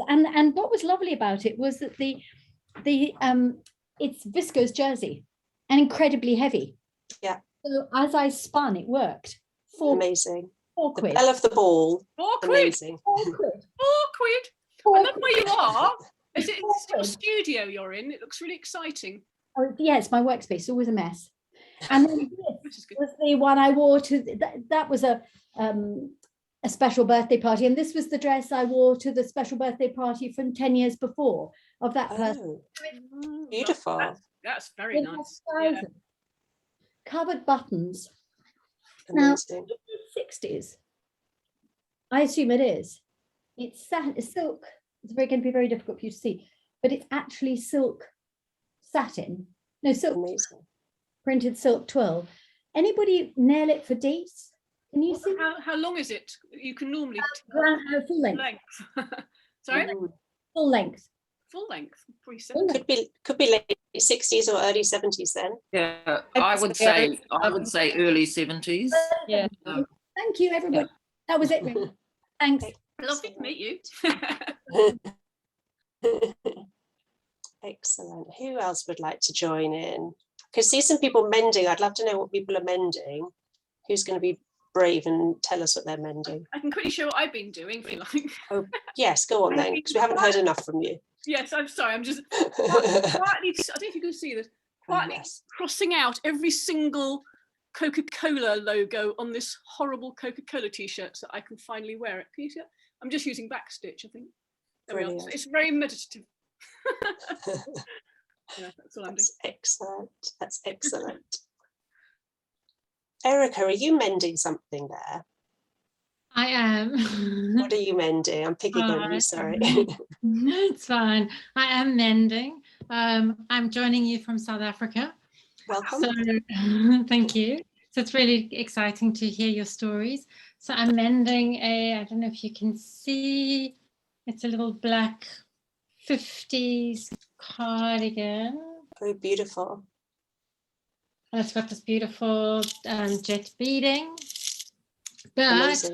G: And what was lovely about it was that it's viscose jersey and incredibly heavy.
B: Yeah.
G: So as I spun, it worked.
B: Amazing.
G: 4 quid.
B: The bell of the ball.
C: 4 quid.
B: Amazing.
G: 4 quid.
C: 4 quid.
G: 4
C: I love where you are. Is it your
G: quid.
C: studio you're in? It looks really exciting.
G: Oh, yeah, it's my workspace. It's always a mess. And then
C: Which is
G: this
C: good.
G: was the one I wore to that was a special birthday party, and this was the dress I wore to the special birthday party from 10 years before of that person.
B: Oh, beautiful.
C: That's very
G: It
C: nice.
G: has
C: Yeah.
G: covered buttons. Now,
B: Amazing.
G: 60s. I assume it is. It's silk. It's going to be very difficult for you to see, but it's actually silk satin. No, silk.
B: Amazing.
G: Printed silk twill. Anybody nail it for dates? Can you see?
C: How long is it? You can normally
G: Full length.
C: Sorry,
G: Full length.
C: full length. Pretty
G: Full
C: simple.
G: length.
B: Could be late 60s or early 70s then.
D: Yeah, I would say early 70s.
E: Yeah.
G: Thank you, everybody. That was it. Really. Thanks.
C: Lovely to meet you.
B: Excellent. Who else would like to join in? I could see some people mending. I'd love to know what people are mending. Who's going to be brave and tell us what they're mending?
C: I can quickly show what I've been doing, if you like.
B: Oh, yes, go on then, because we haven't heard enough from you.
C: Yes, I'm sorry. I'm just quietly, I don't know if you can see this, quietly crossing out every single Coca-Cola logo on this horrible Coca-Cola t-shirt so I can finally wear it. Can you see that? I'm just using backstitch, I think. There we are. It's very meditative. Yeah, that's what I'm doing.
B: Excellent. That's excellent. Erica, are you mending something there?
H: I am.
B: What are you mending? I'm picking on you, sorry.
H: No, it's fine. I am mending. I'm joining you from South Africa.
B: Welcome.
H: So, thank you. So it's really exciting to hear your stories. So I'm mending I don't know if you can see, it's a little black 50s cardigan.
B: Oh, beautiful.
H: And it's got this beautiful jet beading. But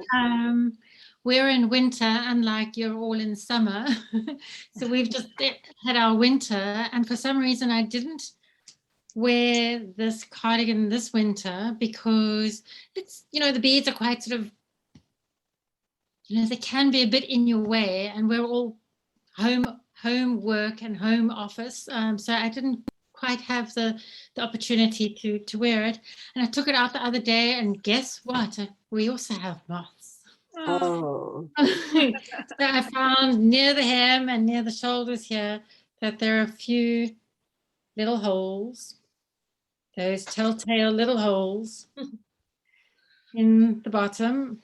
H: we're in winter, unlike you're all in summer. So we've just had our winter, and for some reason I didn't wear this cardigan this winter because it's, the beads are quite sort of, they can be a bit in your way, and we're all home work and home office. So I didn't quite have the opportunity to wear it. And I took it out the other day, and guess what? We also have moths.
B: Oh.
H: So I found near the hem and near the shoulders here that there are a few little holes, those telltale little holes in the bottom.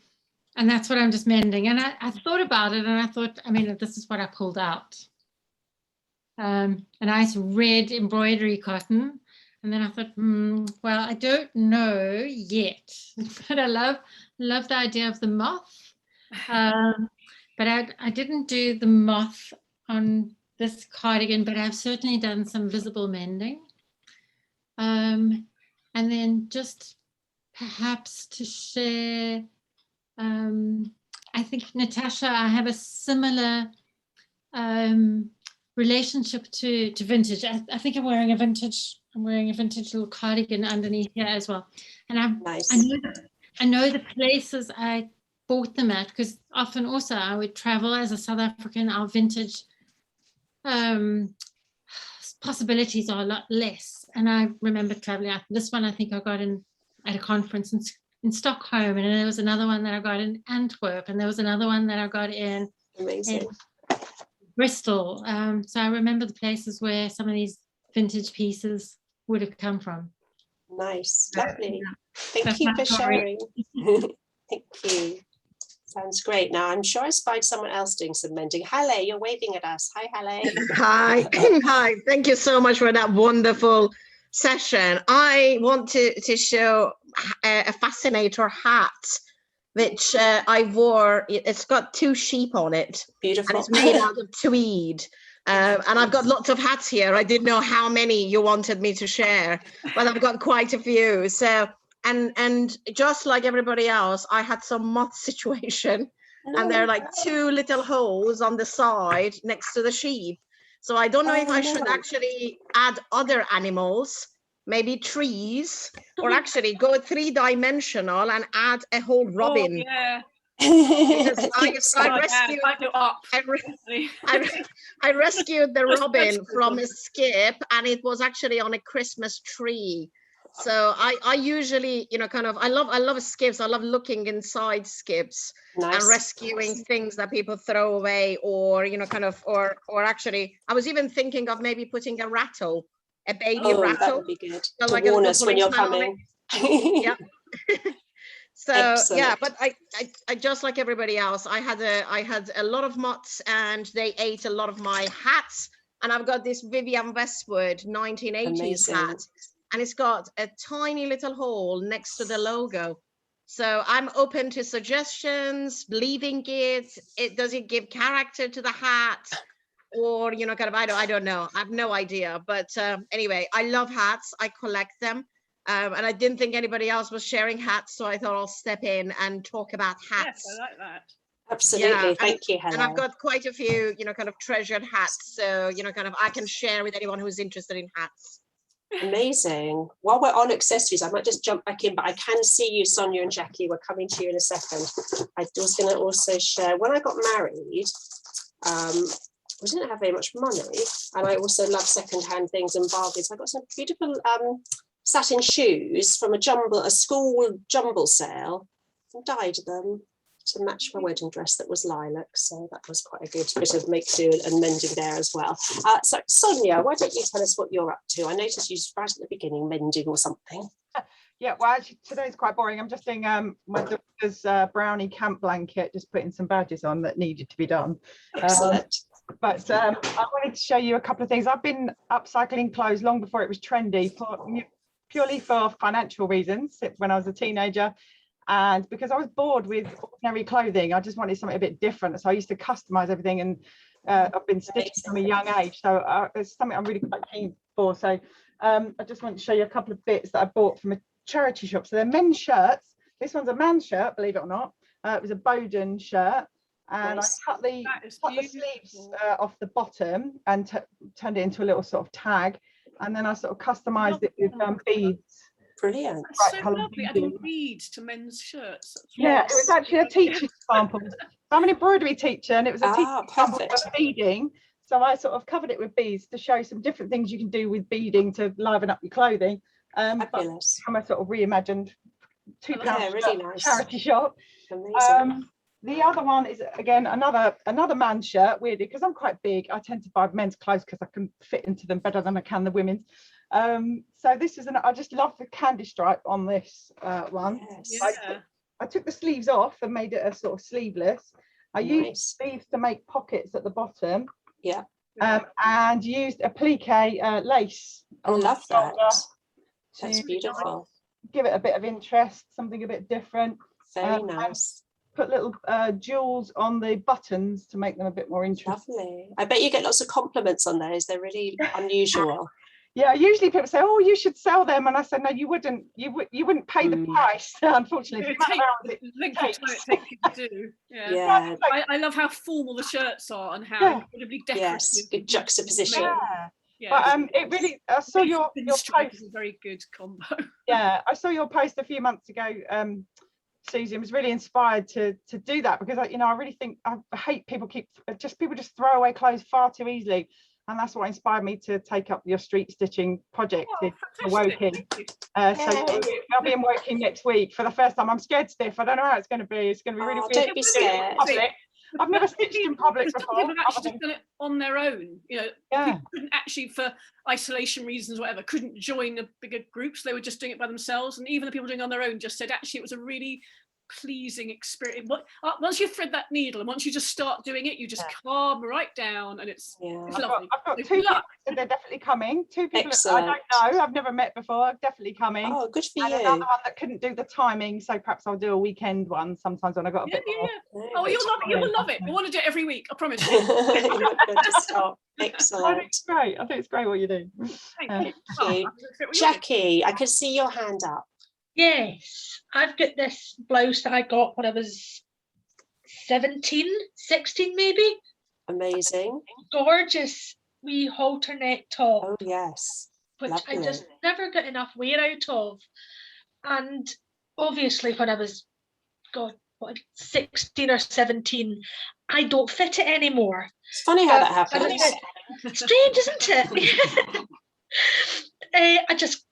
H: And that's what I'm just mending. And I thought about it, and I thought, this is what I pulled out. A nice red embroidery cotton. And then I thought, well, I don't know yet, but I love the idea of the moth. But I didn't do the moth on this cardigan, but I've certainly done some visible mending. And then just perhaps to share, I think, Natascha, I have a similar relationship to vintage. I think I'm wearing a vintage little cardigan underneath here as well. And I know the places I bought them at, because often also I would travel as a South African. Our vintage possibilities are a lot less. And I remember traveling out. This one I think I got at a conference in Stockholm, and there was another one that I got in Antwerp, and there was another one that I got in Bristol. So I remember the places where some of these vintage pieces would have come from.
B: Nice, lovely. Thank you for sharing. Thank you. Sounds great. Now I'm sure I spied someone else doing some mending. Halle, you're waving at us. Hi, Halle.
I: Hi. Hi. Thank you so much for that wonderful session. I want to show a Fascinator hat, which I wore. It's got 2 sheep on it.
B: Beautiful.
I: And it's made out of tweed. And I've got lots of hats here. I didn't know how many you wanted me to share, but I've got quite a few. So, and just like everybody else, I had some moth situation, and there are like 2 little holes on the side next to the sheep. So I don't know if I should actually add other animals, maybe trees, or actually go 3-dimensional and add a whole robin.
C: Oh, yeah.
I: I rescued the robin from a skip, and it was actually on a Christmas tree. So I usually, I love skips. I love looking inside skips and rescuing things that people throw away, or or actually, I was even thinking of maybe putting a rattle, a baby rattle.
B: That would be good.
I: So
B: to warn us when you're coming.
I: Yeah. So
B: excellent.
I: Yeah, but I just like everybody else, I had a lot of moths, and they ate a lot of my hats. And I've got this Vivienne Westwood 1980s
B: Amazing.
I: hat, and it's got a tiny little hole next to the logo. So I'm open to suggestions, leaving it. Does it give character to the hat? Or, I don't know. I have no idea. But anyway, I love hats. I collect them. And I didn't think anybody else was sharing hats, so I thought I'll step in and talk about hats.
C: Yes, I like that.
B: Absolutely.
I: Yeah,
B: Thank you, Helen.
I: And I've got quite a few, kind of treasured hats. So, I can share with anyone who's interested in hats.
B: Amazing. While we're on accessories, I might just jump back in, but I can see you, Sonia and Jackie. We're coming to you in a second. I was going to also share, when I got married, we didn't have very much money, and I also love secondhand things and bargains. I got some beautiful satin shoes from a school jumble sale, and dyed them to match my wedding dress that was lilac, so that was quite a good bit of make do and mending there as well. So Sonia, why don't you tell us what you're up to? I noticed you right at the beginning mending or something.
J: Yeah, well, actually today's quite boring. I'm just doing my daughter's brownie camp blanket, just putting some badges on that needed to be done.
B: Excellent.
J: But I wanted to show you a couple of things. I've been upcycling clothes long before it was trendy, purely for financial reasons when I was a teenager. And because I was bored with ordinary clothing, I just wanted something a bit different. So I used to customize everything, and I've been stitching from a young age. So it's something I'm really quite keen for. So I just want to show you a couple of bits that I bought from a charity shop. So they're men's shirts. This one's a man's shirt, believe it or not. It was a Bowden shirt. And I cut the sleeves off the bottom and turned it into a little sort of tag. And then I sort of customized it with beads.
B: Brilliant.
C: That's so lovely, adding beads to men's shirts.
J: Yeah, it was actually a teaching example. I'm an embroidery teacher, and it was a teaching example for beading. So I sort of covered it with beads to show some different things you can do with beading to liven up your clothing. But from a sort of reimagined £2
B: really nice
J: charity shop.
B: Amazing.
J: The other one is, again, another man's shirt, weirdly, because I'm quite big. I tend to buy men's clothes because I can fit into them better than I can the women's. So this is I just love the candy stripe on this one.
B: Yes.
J: I took the sleeves off and made it a sort of sleeveless. I used sleeves to make pockets at the bottom.
B: Yeah.
J: And used applique lace.
B: I love that. That's beautiful.
J: Give it a bit of interest, something a bit different.
B: Very nice.
J: Put little jewels on the buttons to make them a bit more interesting.
B: Lovely. I bet you get lots of compliments on those. They're really unusual.
J: Yeah, usually people say, "Oh, you should sell them," and I said, "No, you wouldn't. You wouldn't pay the price, unfortunately."
C: Yeah. I love how formal the shirts are and how incredibly decorative.
B: Yes, good juxtaposition.
J: Yeah. But it really. I saw your post.
C: Is a very good combo.
J: Yeah, I saw your post a few months ago, Susie, and was really inspired to do that, because I really think I hate people just throw away clothes far too easily. And that's what inspired me to take up your street stitching project in Woking. So I'll be in Woking next week for the first time. I'm scared stiff. I don't know how it's going to be. It's going to be really weird.
B: Don't be scared.
J: I've never stitched in public before.
C: People have actually done it on their own. People couldn't actually, for isolation reasons, whatever, couldn't join the bigger groups. They were just doing it by themselves. And even the people doing it on their own just said, actually, it was a really pleasing experience. Once you thread that needle and once you just start doing it, you just calm right down, and it's lovely.
J: I've got 2 people, so they're definitely coming. 2 people I don't know, I've never met before, definitely coming.
B: Oh, good for you.
J: Another one that couldn't do the timing, so perhaps I'll do a weekend one sometimes when I got a bit more.
C: Oh, you'll love it. You will love it. I want to do it every week, I promise you.
B: Excellent.
J: I think it's great. I think it's great what you do.
B: Thank you. Jackie, I can see your hand up.
K: Yes, I've got this blouse that I got when I was 16 maybe.
B: Amazing.
K: Gorgeous wee halter neck top.
B: Oh yes.
K: Which
B: lovely.
K: I just never got enough wear out of. And obviously when I was 16 or 17, I don't fit it anymore.
B: It's funny how that happens.
K: Strange, isn't it? I just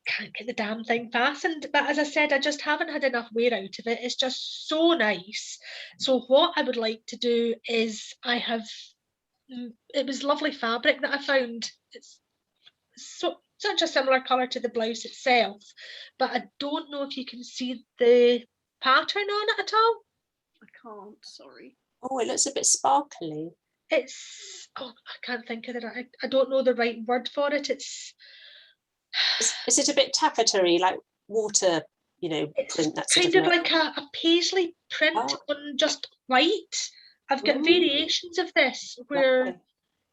K: can't get the damn thing fastened, but as I said, I just haven't had enough wear out of it. It's just so nice. So what I would like to do is it was lovely fabric that I found. It's such a similar colour to the blouse itself, but I don't know if you can see the pattern on it at all.
C: I can't, sorry.
B: Oh, it looks a bit sparkly.
K: I can't think of it. I don't know the right word for it.
B: Is it a bit taffetery, like water, print? That's
K: kind of like a paisley print on just white. I've got variations of this where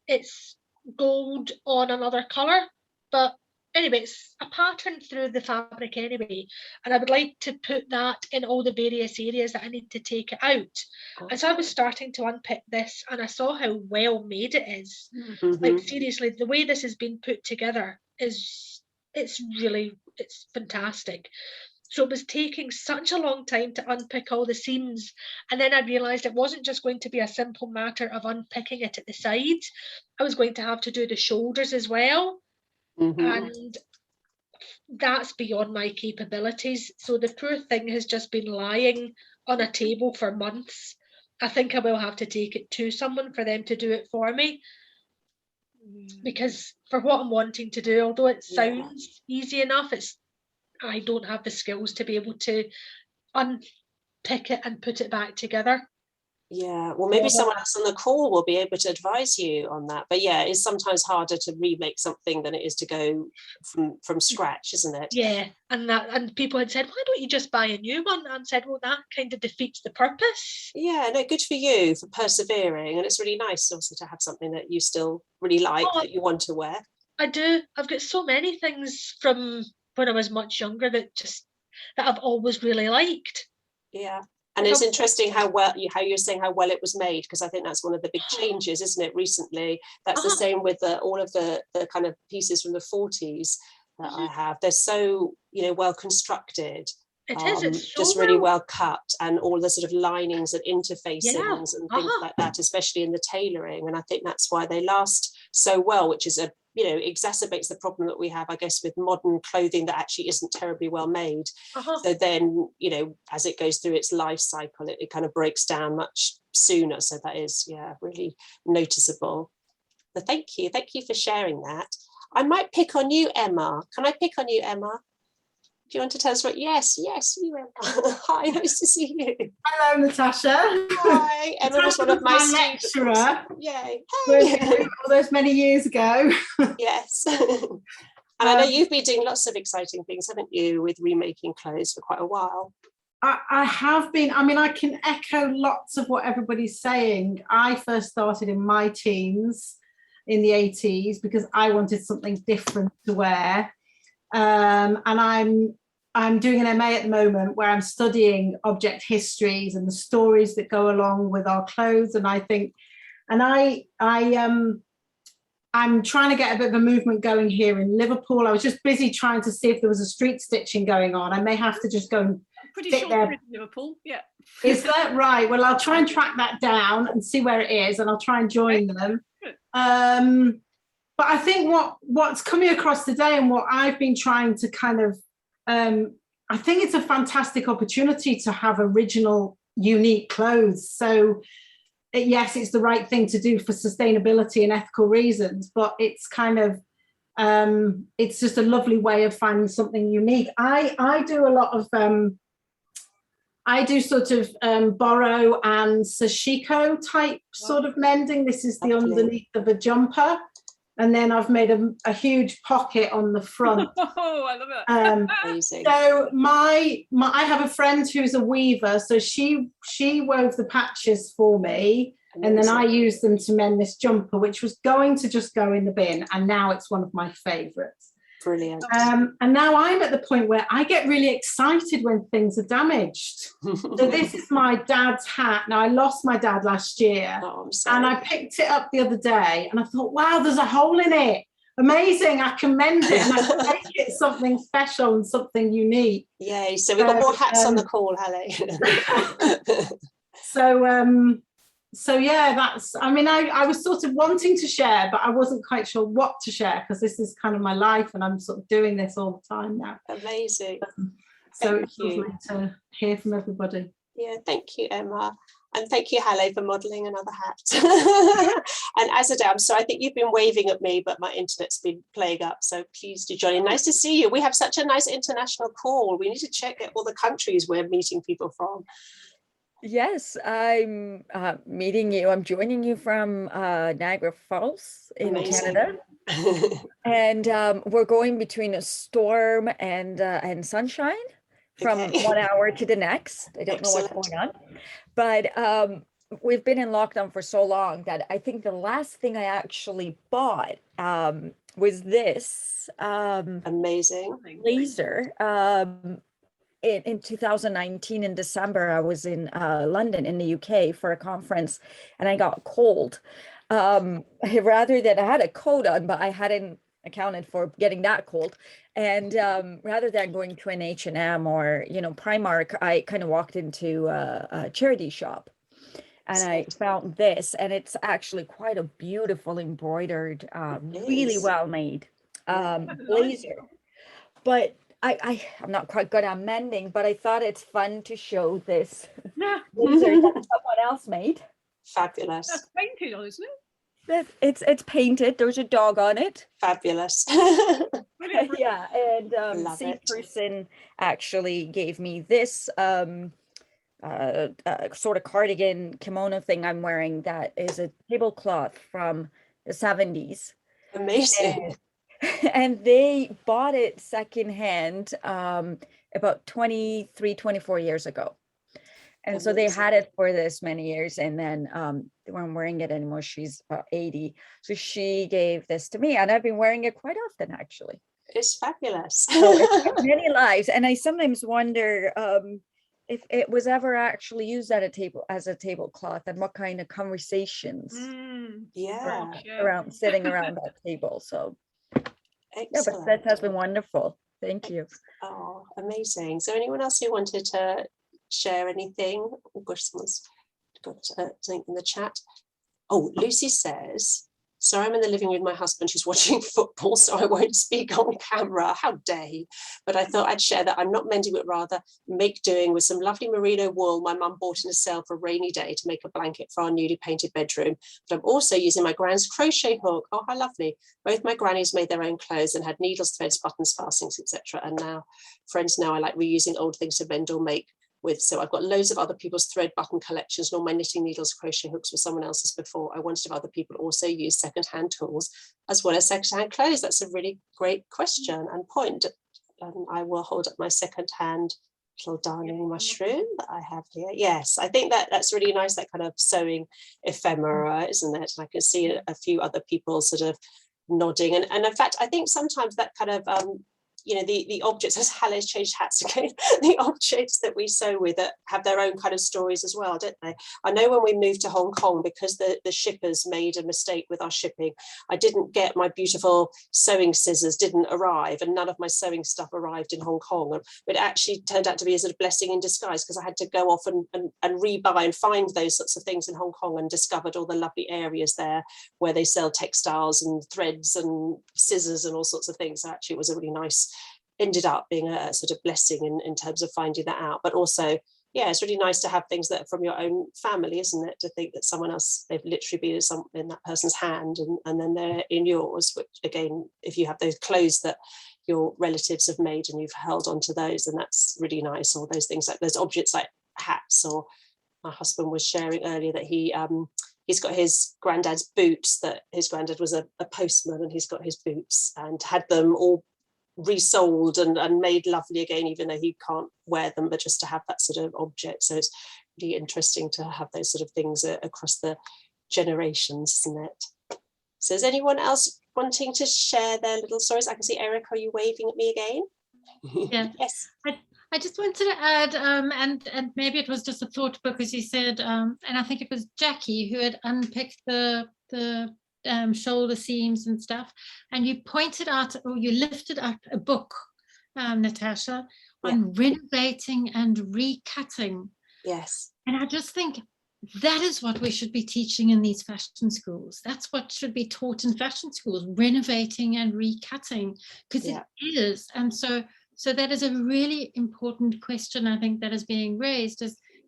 K: it's gold on another colour, but anyway, it's a pattern through the fabric anyway, and I would like to put that in all the various areas that I need to take it out. And so I was starting to unpick this, and I saw how well made it is. Like, seriously, the way this has been put together is, it's fantastic. So it was taking such a long time to unpick all the seams, and then I realised it wasn't just going to be a simple matter of unpicking it at the sides. I was going to have to do the shoulders as well. And that's beyond my capabilities. So the poor thing has just been lying on a table for months. I think I will have to take it to someone for them to do it for me, because for what I'm wanting to do, although it sounds easy enough, I don't have the skills to be able to unpick it and put it back together.
B: Yeah, well, maybe someone else on the call will be able to advise you on that. But yeah, it's sometimes harder to remake something than it is to go from scratch, isn't it?
K: Yeah, and people had said, why don't you just buy a new one? And said, well, that kind of defeats the purpose.
B: Yeah, no, good for you for persevering. And it's really nice also to have something that you still really like, that you want to wear.
K: I do. I've got so many things from when I was much younger that I've always really liked.
B: Yeah. And it's interesting how you're saying how well it was made, because I think that's one of the big changes, isn't it, recently? That's the same with all of the kind of pieces from the 40s that I have. They're so, well constructed.
K: It is. It's so
B: just really well cut, and all the sort of linings and interfacings and things like that, especially in the tailoring. And I think that's why they last so well, which is exacerbates the problem that we have, I guess, with modern clothing that actually isn't terribly well made. So then, as it goes through its life cycle, it kind of breaks down much sooner. So that is, really noticeable. But thank you for sharing that. I might pick on you, Emma. Can I pick on you, Emma? Do you want to tell us what? Yes, you, Emma. Hi, nice to see you.
L: Hello, Natasha.
B: Hi, Emma was one of my
L: lecturer.
B: Yay.
L: Hey. All those many years ago.
B: Yes. And I know you've been doing lots of exciting things, haven't you, with remaking clothes for quite a while.
L: I have been. I mean, I can echo lots of what everybody's saying. I first started in my teens in the 80s because I wanted something different to wear. And I'm doing an MA at the moment where I'm studying object histories and the stories that go along with our clothes. And I think, and I'm trying to get a bit of a movement going here in Liverpool. I was just busy trying to see if there was a street stitching going on. I may have to just go and
C: pretty sure there in Liverpool, yeah.
L: Is that right? Well, I'll try and track that down and see where it is, and I'll try and join them. But I think what's coming across today and what I've been trying to kind of, I think it's a fantastic opportunity to have original, unique clothes. So yes, it's the right thing to do for sustainability and ethical reasons, but it's kind of, it's just a lovely way of finding something unique. I do a lot of, I do sort of borrow and sashiko type sort of mending. This is the underneath of a jumper. And then I've made a huge pocket on the front.
C: Oh, I love it.
L: So I have a friend who's a weaver, so she wove the patches for me, and then I used them to mend this jumper, which was going to just go in the bin, and now it's one of my favourites.
B: Brilliant.
L: And now I'm at the point where I get really excited when things are damaged. So this is my dad's hat. Now, I lost my dad last year, and I picked it up the other day, and I thought, wow, there's a hole in it. Amazing, I can mend it, and I can make it something special and something unique.
B: Yay, so we've got more hats on the call, Halle.
L: So yeah, that's, I mean, I was sort of wanting to share, but I wasn't quite sure what to share because this is kind of my life and I'm sort of doing this all the time now.
B: Amazing.
L: So it's lovely to hear from everybody.
B: Yeah, thank you, Emma. And thank you, Halle, for modelling another hat. And Azadam, so I think you've been waving at me, but my internet's been playing up. So please do join in. Nice to see you. We have such a nice international call. We need to check out all the countries we're meeting people from.
M: Yes, I'm meeting you. I'm joining you from Niagara Falls in Canada. And we're going between a storm and sunshine from 1 hour to the next. I don't know what's going on. But we've been in lockdown for so long that I think the last thing I actually bought was this
B: amazing
M: blazer. In 2019 in December, I was in London in the UK for a conference, and I got cold. Rather than, I had a coat on, but I hadn't accounted for getting that cold. And rather than going to an H&M or, you know, Primark, I kind of walked into a charity shop, and I found this, and it's actually quite a beautiful embroidered, really well made blazer. But I'm not quite good at mending, but I thought it's fun to show this blazer that someone else made.
B: Fabulous.
C: That's painted on, isn't it?
M: It's painted. There's a dog on it.
B: Fabulous.
M: Yeah, and same person actually gave me this sort of cardigan kimono thing I'm wearing that is a tablecloth from the 70s.
B: Amazing.
M: And they bought it secondhand about 24 years ago. And so they had it for this many years, and then they weren't wearing it anymore. She's about 80. So she gave this to me, and I've been wearing it quite often, actually.
B: It's fabulous.
M: So it's many lives. And I sometimes wonder if it was ever actually used at a table as a tablecloth, and what kind of conversations around sitting around that table. So yeah, but that has been wonderful. Thank you.
B: Oh, amazing. So anyone else who wanted to share anything? Oh gosh, someone's got something in the chat. Oh, Lucy says, so I'm in the living room with my husband who's watching football, so I won't speak on camera. How dare he? But I thought I'd share that I'm not mending, but rather make doing with some lovely merino wool my mum bought in a sale for a rainy day to make a blanket for our newly painted bedroom. But I'm also using my gran's crochet hook. Oh, how lovely. Both my grannies made their own clothes and had needles, threads, buttons, fastenings, etc. And now, friends, now I like reusing old things to mend or make with. So I've got loads of other people's thread button collections, and all my knitting needles, crochet hooks were someone else's before. I wondered if other people also use secondhand tools as well as secondhand clothes. That's a really great question and point. I will hold up my secondhand little darning mushroom that I have here. Yes, I think that's really nice, that kind of sewing ephemera, isn't it? And I can see a few other people sort of nodding. And in fact, I think sometimes that kind of you know, the objects, as Halle's changed hats again, the objects that we sew with have their own kind of stories as well, don't they? I know when we moved to Hong Kong, because the shippers made a mistake with our shipping, I didn't get my beautiful sewing scissors, didn't arrive, and none of my sewing stuff arrived in Hong Kong. But it actually turned out to be a sort of blessing in disguise, because I had to go off and rebuy and find those sorts of things in Hong Kong, and discovered all the lovely areas there where they sell textiles and threads and scissors and all sorts of things. So actually it was a really nice, ended up being a sort of blessing in terms of finding that out. But also, yeah, it's really nice to have things that are from your own family, isn't it? To think that someone else, they've literally been in that person's hand, and then they're in yours, which again, if you have those clothes that your relatives have made and you've held on to those, and that's really nice. Or those things like those objects like hats, or my husband was sharing earlier that he's got his granddad's boots, that his granddad was a postman, and he's got his boots and had them all resold and made lovely again, even though he can't wear them, but just to have that sort of object. So it's really interesting to have those sort of things across the generations, isn't it? So is anyone else wanting to share their little stories? I can see Eric, are you waving at me again?
H: Yeah.
B: Yes.
H: I just wanted to add, and maybe it was just a thought, because you said, and I think it was Jackie who had unpicked the shoulder seams and stuff, and you pointed out, or you lifted up a book, Natascha, on renovating and recutting.
B: Yes.
H: And I just think that is what we should be teaching in these fashion schools. That's what should be taught in fashion schools, renovating and recutting, because it is. And so that is a really important question, I think, that is being raised,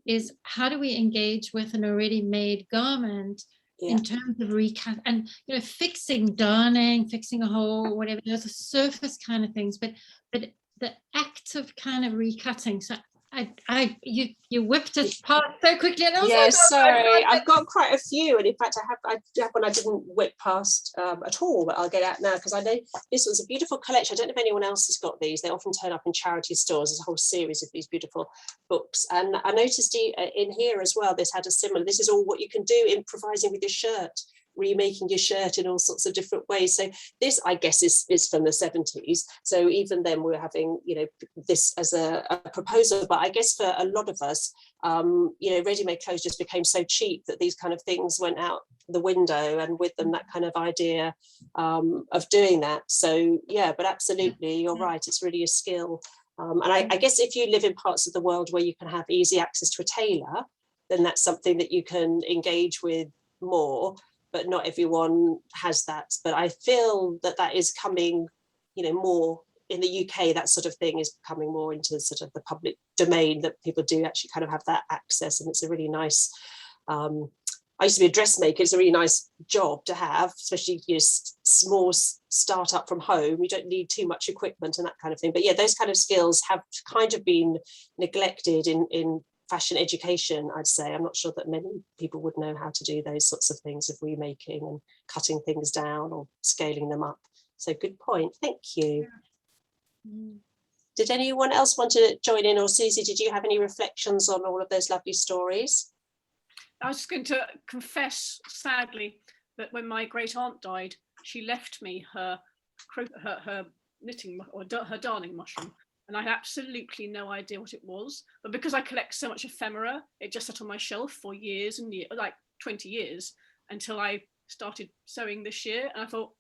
H: is how do we engage with an already made garment in terms of recut and, you know, fixing, darning, fixing a hole, whatever, those are surface kind of things, but the act of kind of recutting. So you whipped it past so quickly. And I was like,
B: sorry, I've got quite a few, and in fact I have one I didn't whip past at all, but I'll get out now, because I know this was a beautiful collection. I don't know if anyone else has got these. They often turn up in charity stores. There's a whole series of these beautiful books, and I noticed in here as well, this had a similar, this is all what you can do improvising with your shirt. remaking your shirt in all sorts of different ways. So this, I guess, is from the 70s. So even then we were having, you know, this as a proposal. But I guess for a lot of us, you know, ready-made clothes just became so cheap that these kind of things went out the window, and with them that kind of idea of doing that. So yeah, but absolutely, you're right, it's really a skill. And I guess if you live in parts of the world where you can have easy access to a tailor, then that's something that you can engage with more, but not everyone has that. But I feel that that is coming, you know, more in the UK, that sort of thing is coming more into sort of the public domain, that people do actually kind of have that access. And it's a really nice, I used to be a dressmaker. It's a really nice job to have, especially, you know, small startup from home. You don't need too much equipment and that kind of thing. But yeah, those kind of skills have kind of been neglected in fashion education, I'd say. I'm not sure that many people would know how to do those sorts of things of remaking and cutting things down or scaling them up. So good point. Thank you. Yeah. Did anyone else want to join in, or Suzi, did you have any reflections on all of those lovely stories?
C: I was just going to confess, sadly, that when my great aunt died, she left me her knitting or her darning mushroom, and I had absolutely no idea what it was. But because I collect so much ephemera, it just sat on my shelf for years and years, like 20 years, until I started sewing this year. And I thought,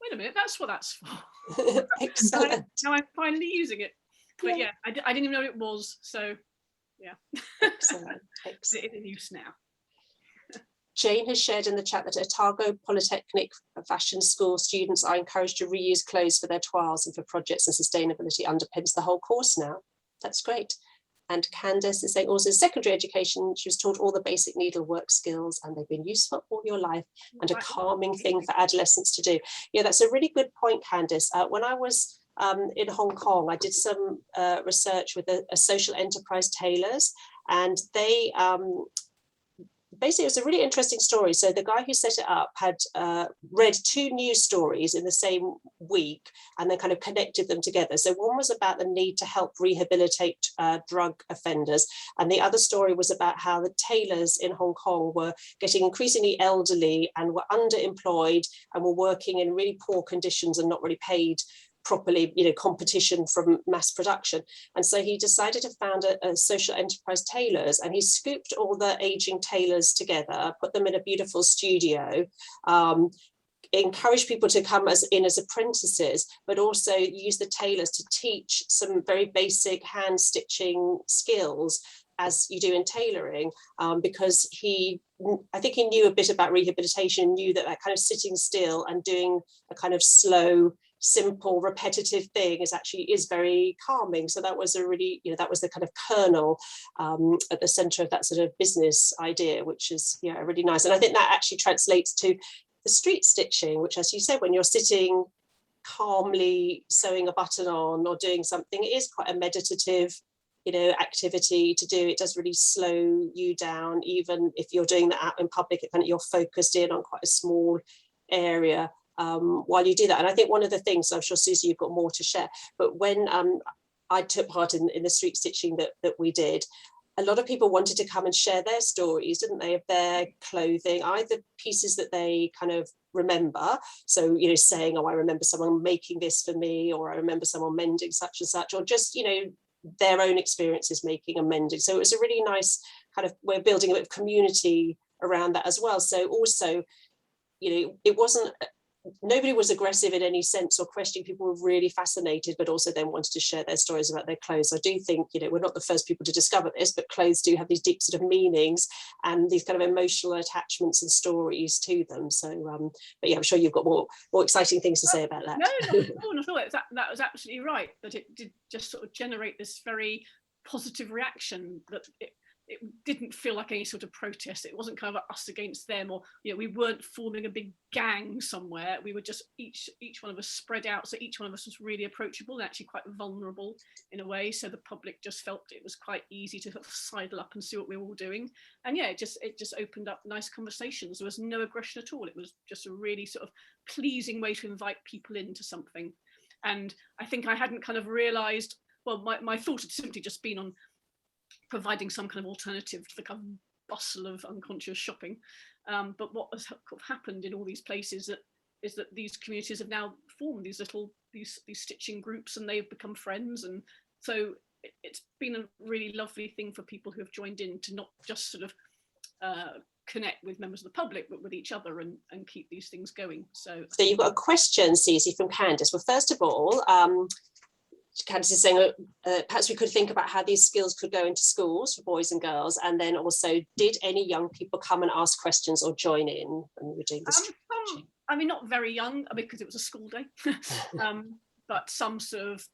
C: wait a minute, that's what that's for.
B: Excellent.
C: Now I'm finally using it. But yeah, I didn't even know what it was. So yeah,
B: excellent.
C: It's in use now.
B: Jane has shared in the chat that at Otago Polytechnic Fashion School, students are encouraged to reuse clothes for their toiles and for projects, and sustainability underpins the whole course now. That's great. And Candace is saying also secondary education, she was taught all the basic needlework skills and they've been useful all your life and a calming thing for adolescents to do. Yeah, that's a really good point, Candace. When I was in Hong Kong, I did some research with a social enterprise tailors, and they basically, it was a really interesting story. So the guy who set it up had read 2 news stories in the same week and then kind of connected them together. So one was about the need to help rehabilitate drug offenders. And the other story was about how the tailors in Hong Kong were getting increasingly elderly and were underemployed and were working in really poor conditions and not really paid properly, you know, competition from mass production. And so he decided to found a social enterprise tailors, and he scooped all the aging tailors together, put them in a beautiful studio, encourage people to come as apprentices, but also use the tailors to teach some very basic hand stitching skills as you do in tailoring, because I think he knew a bit about rehabilitation, knew that kind of sitting still and doing a kind of slow, simple, repetitive thing is very calming. So that was a really, you know, that was the kind of kernel at the center of that sort of business idea, which is, yeah, really nice. And I think that actually translates to the street stitching, which, as you said, when you're sitting calmly sewing a button on or doing something, it is quite a meditative, you know, activity to do. It does really slow you down, even if you're doing that out in public. You're focused in on quite a small area while you do that. And I think one of the things, I'm sure Suzi, you've got more to share, but when I took part in the street stitching that we did, a lot of people wanted to come and share their stories, didn't they, of their clothing, either pieces that they kind of remember, so, you know, saying, oh, I remember someone making this for me, or I remember someone mending such and such, or just, you know, their own experiences making and mending. So it was a really nice kind of, we're building a bit of community around that as well. So also, you know, it wasn't, nobody was aggressive in any sense or questioning. People were really fascinated, but also then wanted to share their stories about their clothes. I do think, you know, we're not the first people to discover this, but clothes do have these deep sort of meanings and these kind of emotional attachments and stories to them. So, but yeah, I'm sure you've got more exciting things to say about that.
C: No, not at all. That was absolutely right. That it did just sort of generate this very positive reaction, that it didn't feel like any sort of protest. It wasn't kind of us against them, or, you know, we weren't forming a big gang somewhere. We were just each one of us spread out, so each one of us was really approachable and actually quite vulnerable in a way. So the public just felt it was quite easy to sort of sidle up and see what we were all doing. And yeah, it just opened up nice conversations. There was no aggression at all. It was just a really sort of pleasing way to invite people into something. And I think I hadn't kind of realised. Well, my thought had simply just been on providing some kind of alternative to the kind of bustle of unconscious shopping. But what has happened in all these places is that these communities have now formed these stitching groups, and they've become friends. And so it's been a really lovely thing for people who have joined in to not just sort of connect with members of the public, but with each other, and keep these things going. So
B: you've got a question, Suzi, from Candice. Well, first of all, Candice is saying perhaps we could think about how these skills could go into schools for boys and girls, and then also, did any young people come and ask questions or join in when we were doing this?
C: I mean, not very young, because it was a school day, but some sort of,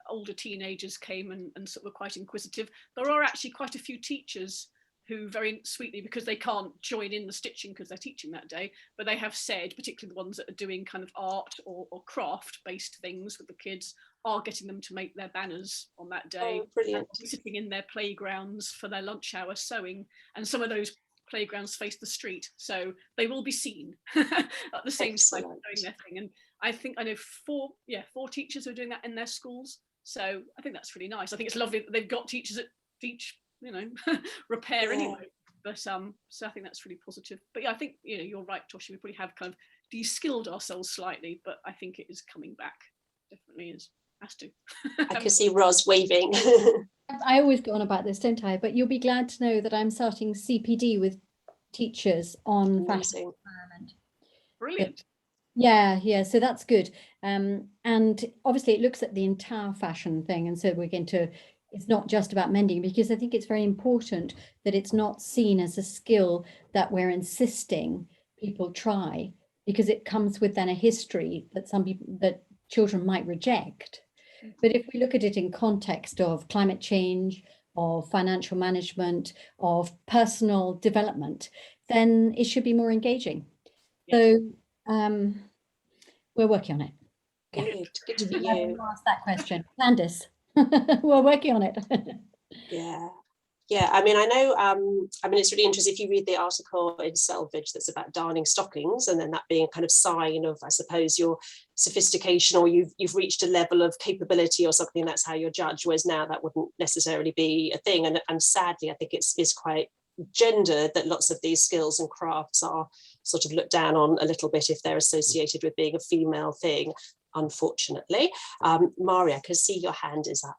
C: older teenagers came and sort of were quite inquisitive. There are actually quite a few teachers who very sweetly, because they can't join in the stitching because they're teaching that day, but they have said, particularly the ones that are doing kind of art or craft based things with the kids, are getting them to make their banners on that day.
B: Oh, brilliant.
C: Sitting in their playgrounds for their lunch hour sewing, and some of those playgrounds face the street, so they will be seen at the same time doing their thing. And I think I know four teachers who are doing that in their schools, so I think that's really nice. I think it's lovely that they've got teachers that teach repair anyway, but so I think that's really positive. But yeah, I think you're right, Toshi, we probably have kind of de-skilled ourselves slightly, but I think it is coming back, definitely has to.
B: I can see Ros waving.
G: I always go on about this, don't I? But you'll be glad to know that I'm starting CPD with teachers on fashion environment.
C: Brilliant.
G: Yeah, so that's good. And obviously it looks at the entire fashion thing, and so we're going to, it's not just about mending, because I think it's very important that it's not seen as a skill that we're insisting people try, because it comes with then a history that children might reject. But if we look at it in context of climate change, of financial management, of personal development, then it should be more engaging. Yes. So we're working on it.
B: Good for you.
G: Ask that question, Candice. We're working on it.
B: Yeah. I mean, I know. It's really interesting if you read the article in Selvage that's about darning stockings, and then that being a kind of sign of, I suppose, your sophistication, or you've reached a level of capability or something. That's how you're judged. Whereas now that wouldn't necessarily be a thing. And sadly, I think it's quite gendered, that lots of these skills and crafts are sort of looked down on a little bit if they're associated with being a female thing, unfortunately. Maria, I can see your hand is up.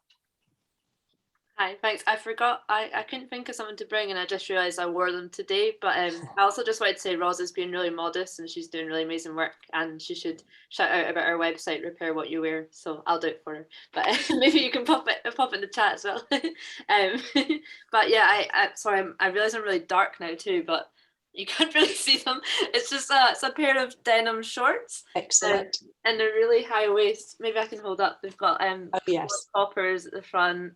A: Hi, thanks. I forgot, I couldn't think of something to bring, and I just realised I wore them today. But I also just wanted to say Ros has been really modest, and she's doing really amazing work, and she should shout out about our website, Repair What You Wear. So I'll do it for her. But maybe you can pop in the chat as well. But yeah, I realise I'm really dark now too, but you can't really see them. It's just it's a pair of denim shorts.
B: Excellent.
A: And they're really high waist. Maybe I can hold up. They've got poppers at the front.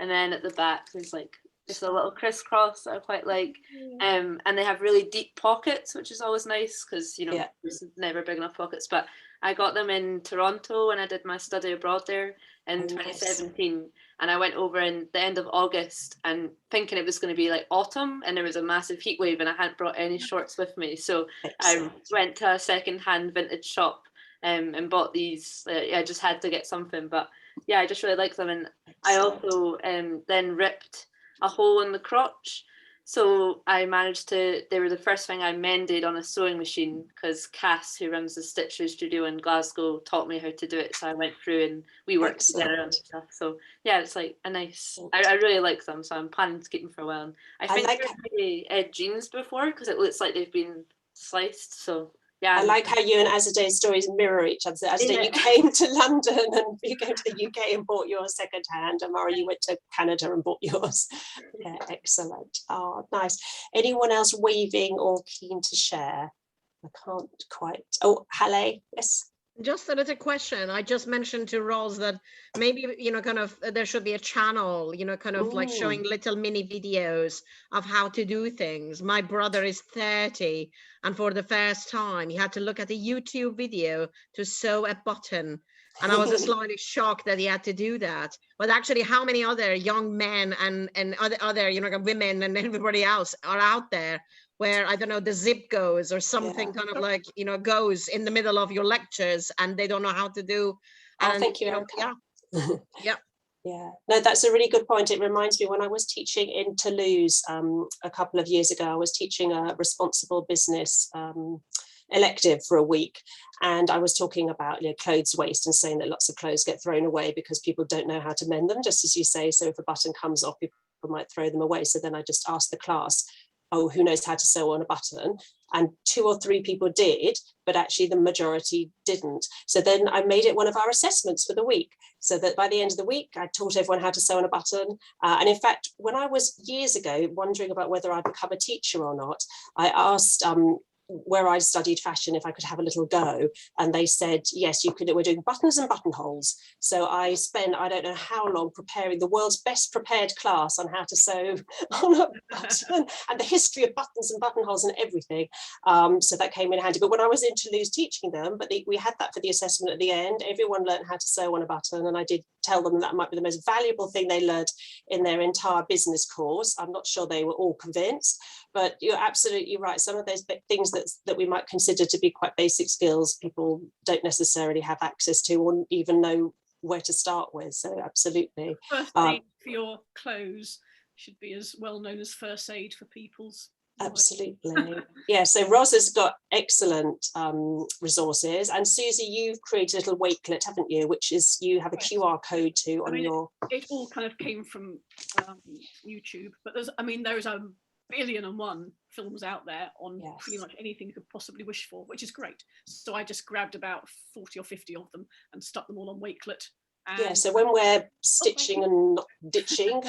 A: And then at the back, there's like just a little crisscross that I quite like. And they have really deep pockets, which is always nice because, there's never big enough pockets. But I got them in Toronto when I did my study abroad there in 2017. And I went over in the end of August and thinking it was going to be like autumn, and there was a massive heat wave and I hadn't brought any shorts with me. So I went to a secondhand vintage shop and bought these. I just had to get something. But yeah, I just really like them. And I also then ripped a hole in the crotch. So I managed to, they were the first thing I mended on a sewing machine, because Cass, who runs the Stitchery studio in Glasgow, taught me how to do it. So I went through and we worked together on stuff. So yeah, it's like a nice, I really like them. So I'm planning to keep them for a while. And I think I've had jeans before because it looks like they've been sliced. So yeah,
B: I like how you and Azade's stories mirror each other. Azadeh, you came to London and you came to the UK and bought your secondhand, and Mara, you went to Canada and bought yours. Yeah, excellent. Oh, nice. Anyone else waving or keen to share? I can't quite. Oh, Halle, yes.
I: Just a little question. I just mentioned to Ros that maybe, kind of there should be a channel, kind of like showing little mini videos of how to do things. My brother is 30, and for the first time, he had to look at a YouTube video to sew a button. And I was slightly shocked that he had to do that. But actually, how many other young men and other women and everybody else are out there where, I don't know, the zip goes or something kind of like, goes in the middle of your lectures and they don't know how to do.
B: And, thank you.
I: Yeah.
B: Yeah, no, that's a really good point. It reminds me when I was teaching in Toulouse a couple of years ago, I was teaching a responsible business elective for a week, and I was talking about clothes waste and saying that lots of clothes get thrown away because people don't know how to mend them, just as you say. So if a button comes off, people might throw them away. So then I just asked the class, oh, who knows how to sew on a button? And 2 or 3 people did, but actually the majority didn't. So then I made it one of our assessments for the week, so that by the end of the week, I taught everyone how to sew on a button. And in fact, when I was years ago wondering about whether I'd become a teacher or not, I asked where I studied fashion if I could have a little go, and they said yes, you could. We're doing buttons and buttonholes. So I spent I don't know how long preparing the world's best prepared class on how to sew on a button and the history of buttons and buttonholes and everything. So that came in handy. But when I was in Toulouse teaching them, we had that for the assessment at the end. Everyone learned how to sew on a button, and I did tell them that might be the most valuable thing they learned in their entire business course. I'm not sure they were all convinced, but you're absolutely right. Some of those things that we might consider to be quite basic skills, people don't necessarily have access to or even know where to start with. So absolutely.
C: First aid for your clothes should be as well known as first aid for people's.
B: Absolutely. Yeah, so Ros has got excellent resources, and Susie, you've created a little wakelet, haven't you, which is you have a QR code to on your.
C: It all kind of came from YouTube, but there's a 1,000,000,001 films out there on pretty much anything you could possibly wish for, which is great. So I just grabbed about 40 or 50 of them and stuck them all on Wakelet.
B: Yeah, so when we're stitching and not ditching,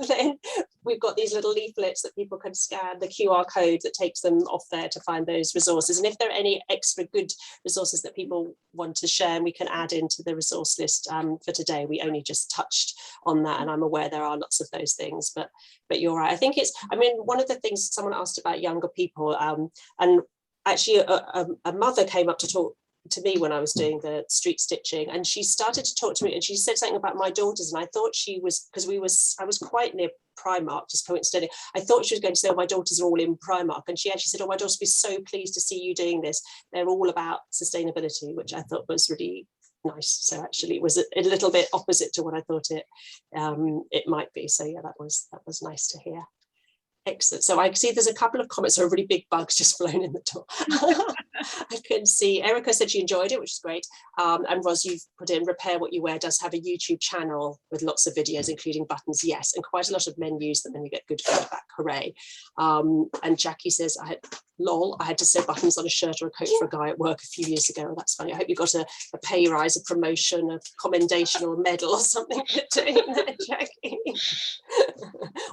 B: then we've got these little leaflets that people can scan the QR code that takes them off there to find those resources. And if there are any extra good resources that people want to share, we can add into the resource list for today. We only just touched on that, and I'm aware there are lots of those things, but you're right. I think one of the things someone asked about younger people, and actually a mother came up to talk to me when I was doing the street stitching, and she started to talk to me, and she said something about my daughters, and I thought she was, because I was quite near Primark, just coincidentally, I thought she was going to say, oh, my daughters are all in Primark, and she actually said, oh, my daughters will be so pleased to see you doing this. They're all about sustainability, which I thought was really nice. So actually it was a little bit opposite to what I thought it might be. So yeah, that was nice to hear. Excellent. So I see there's a couple of comments that are really big bugs just flown in the door. I can see Erica said she enjoyed it, which is great. And Ros, you've put in Repair What You Wear does have a YouTube channel with lots of videos, including buttons, yes, and quite a lot of men use them and you get good feedback, hooray. And Jackie says, I had to sew buttons on a shirt or a coat for a guy at work a few years ago. That's funny. I hope you got a pay rise, a promotion, a commendation or a medal or something for doing that, Jackie.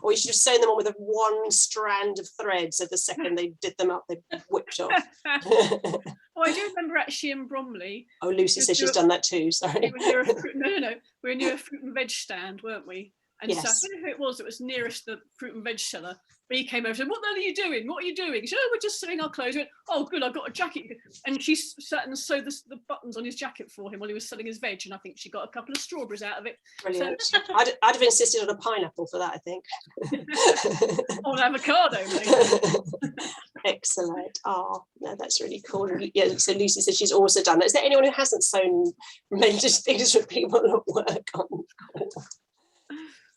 B: Or you should have sewn them on with one strand of thread, so the second they did them up, they whipped off.
C: Oh, I do remember actually in Bromley.
B: Oh, Lucy says she's done that too, sorry.
C: No, we were near a fruit and veg stand, weren't we? And
B: yes.
C: So I don't know who it was nearest the fruit and veg seller. But he came over and said, what the hell are you doing? What are you doing? He said, oh, we're just sewing our clothes. He went, oh, good, I've got a jacket. And she sat and sewed the buttons on his jacket for him while he was selling his veg. And I think she got a couple of strawberries out of it.
B: Brilliant. So, I'd have insisted on a pineapple for that, I think.
C: Or an avocado, maybe.
B: Excellent. Oh, no, that's really cool. Yeah, so Lucy says she's also done that. Is there anyone who hasn't sewn mended things for people at work on call?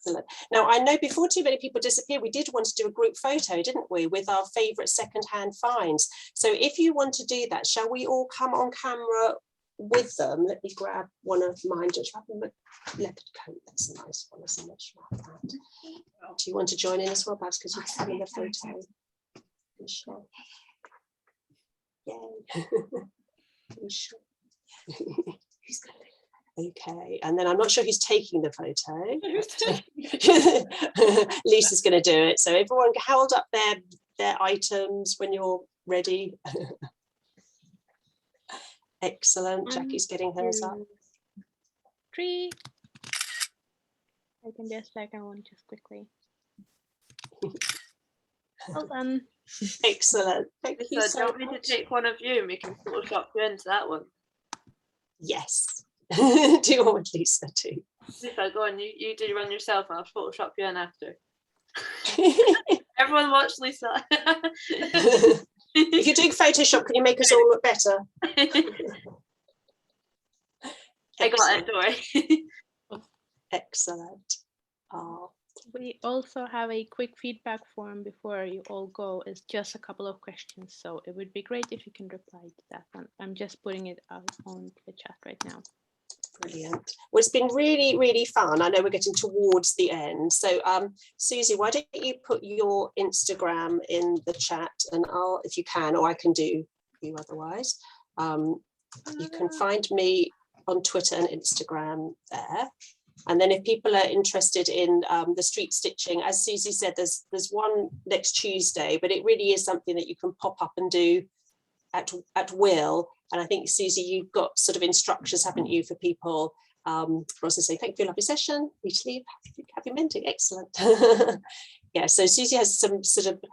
B: Excellent. Now, I know before too many people disappear, we did want to do a group photo, didn't we, with our favourite secondhand finds. So if you want to do that, shall we all come on camera with them? Let me grab one of mine. Just have a leopard coat. That's a nice one. So much like that. Do you want to join in as well, perhaps, because you've come in the photo? Sure. Yay. Sure. Okay, and then I'm not sure who's taking the photo. Lisa's going to do it. So everyone hold up their items when you're ready. Excellent. Jackie's getting hers up.
N: 3. I can do a second one just quickly. Well done.
B: Excellent. Thank you so much.
A: Do you want me to take one of you and we can Photoshop you into that one?
B: Yes. Do you want Lisa to?
A: Lisa, go on, you do run yourself and I'll Photoshop you in after. Everyone watch Lisa.
B: If you're doing Photoshop, can you make us all look better?
A: I got it, don't worry.
B: Excellent. Oh.
N: We also have a quick feedback form before you all go. It's just a couple of questions, so it would be great if you can reply to that one. I'm just putting it out on the chat right now.
B: Brilliant. Well, it's been really, really fun. I know we're getting towards the end. So Suzi, why don't you put your Instagram in the chat, and I'll, if you can, or I can do you otherwise. You can find me on Twitter and Instagram there. And then if people are interested in the street stitching, as Suzi said, there's one next Tuesday, but it really is something that you can pop up and do at will. And I think, Suzi, you've got sort of instructions, haven't you, for people? Rosa saying, thank you for a lovely session. Need to leave. Happy mending. Excellent. Yeah, so Suzi has some sort of,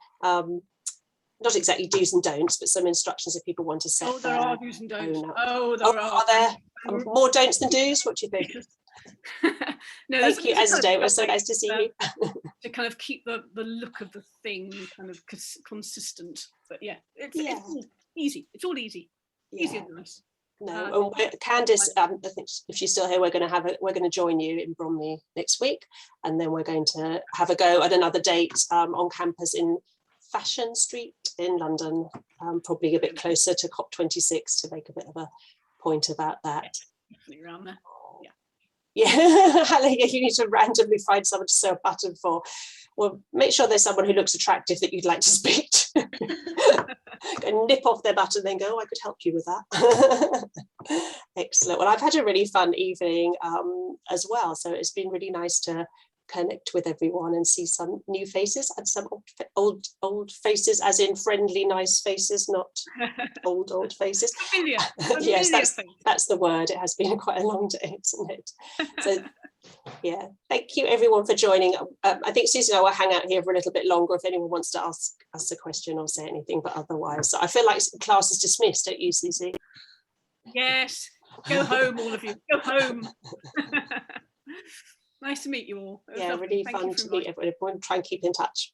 B: not exactly do's and don'ts, but some instructions if people want to set.
C: Oh, there are do's and don'ts.
B: Are there more don'ts than do's? What do you think?
C: No,
B: thank you, Azadeh. It was so nice to see you.
C: To kind of keep the look of the thing kind of consistent. But yeah, it's easy. It's all easy. Easy and nice.
B: No, Candice, I think if she's still here, we're going to join you in Bromley next week, and then we're going to have a go at another date on campus in Fashion Street in London, probably a bit closer to COP26 to make a bit of a point about that.
C: Definitely around there.
B: Yeah, you need to randomly find someone to sew a button for. Well, make sure there's someone who looks attractive that you'd like to speak to. Go nip off their button, then go, oh, I could help you with that. Excellent. Well, I've had a really fun evening as well. So it's been really nice to connect with everyone and see some new faces and some old faces, as in friendly, nice faces, not old faces.
C: Familiar.
B: Yes, that's the word. It has been quite a long day, isn't it? So yeah, thank you everyone for joining. I think Suzi and I will hang out here for a little bit longer if anyone wants to ask us a question or say anything, but otherwise, I feel like class is dismissed, don't you, Suzi?
C: Yes, go home, all of you, go home. Nice to meet you all.
B: Yeah, really fun to meet everyone. Try and keep in touch.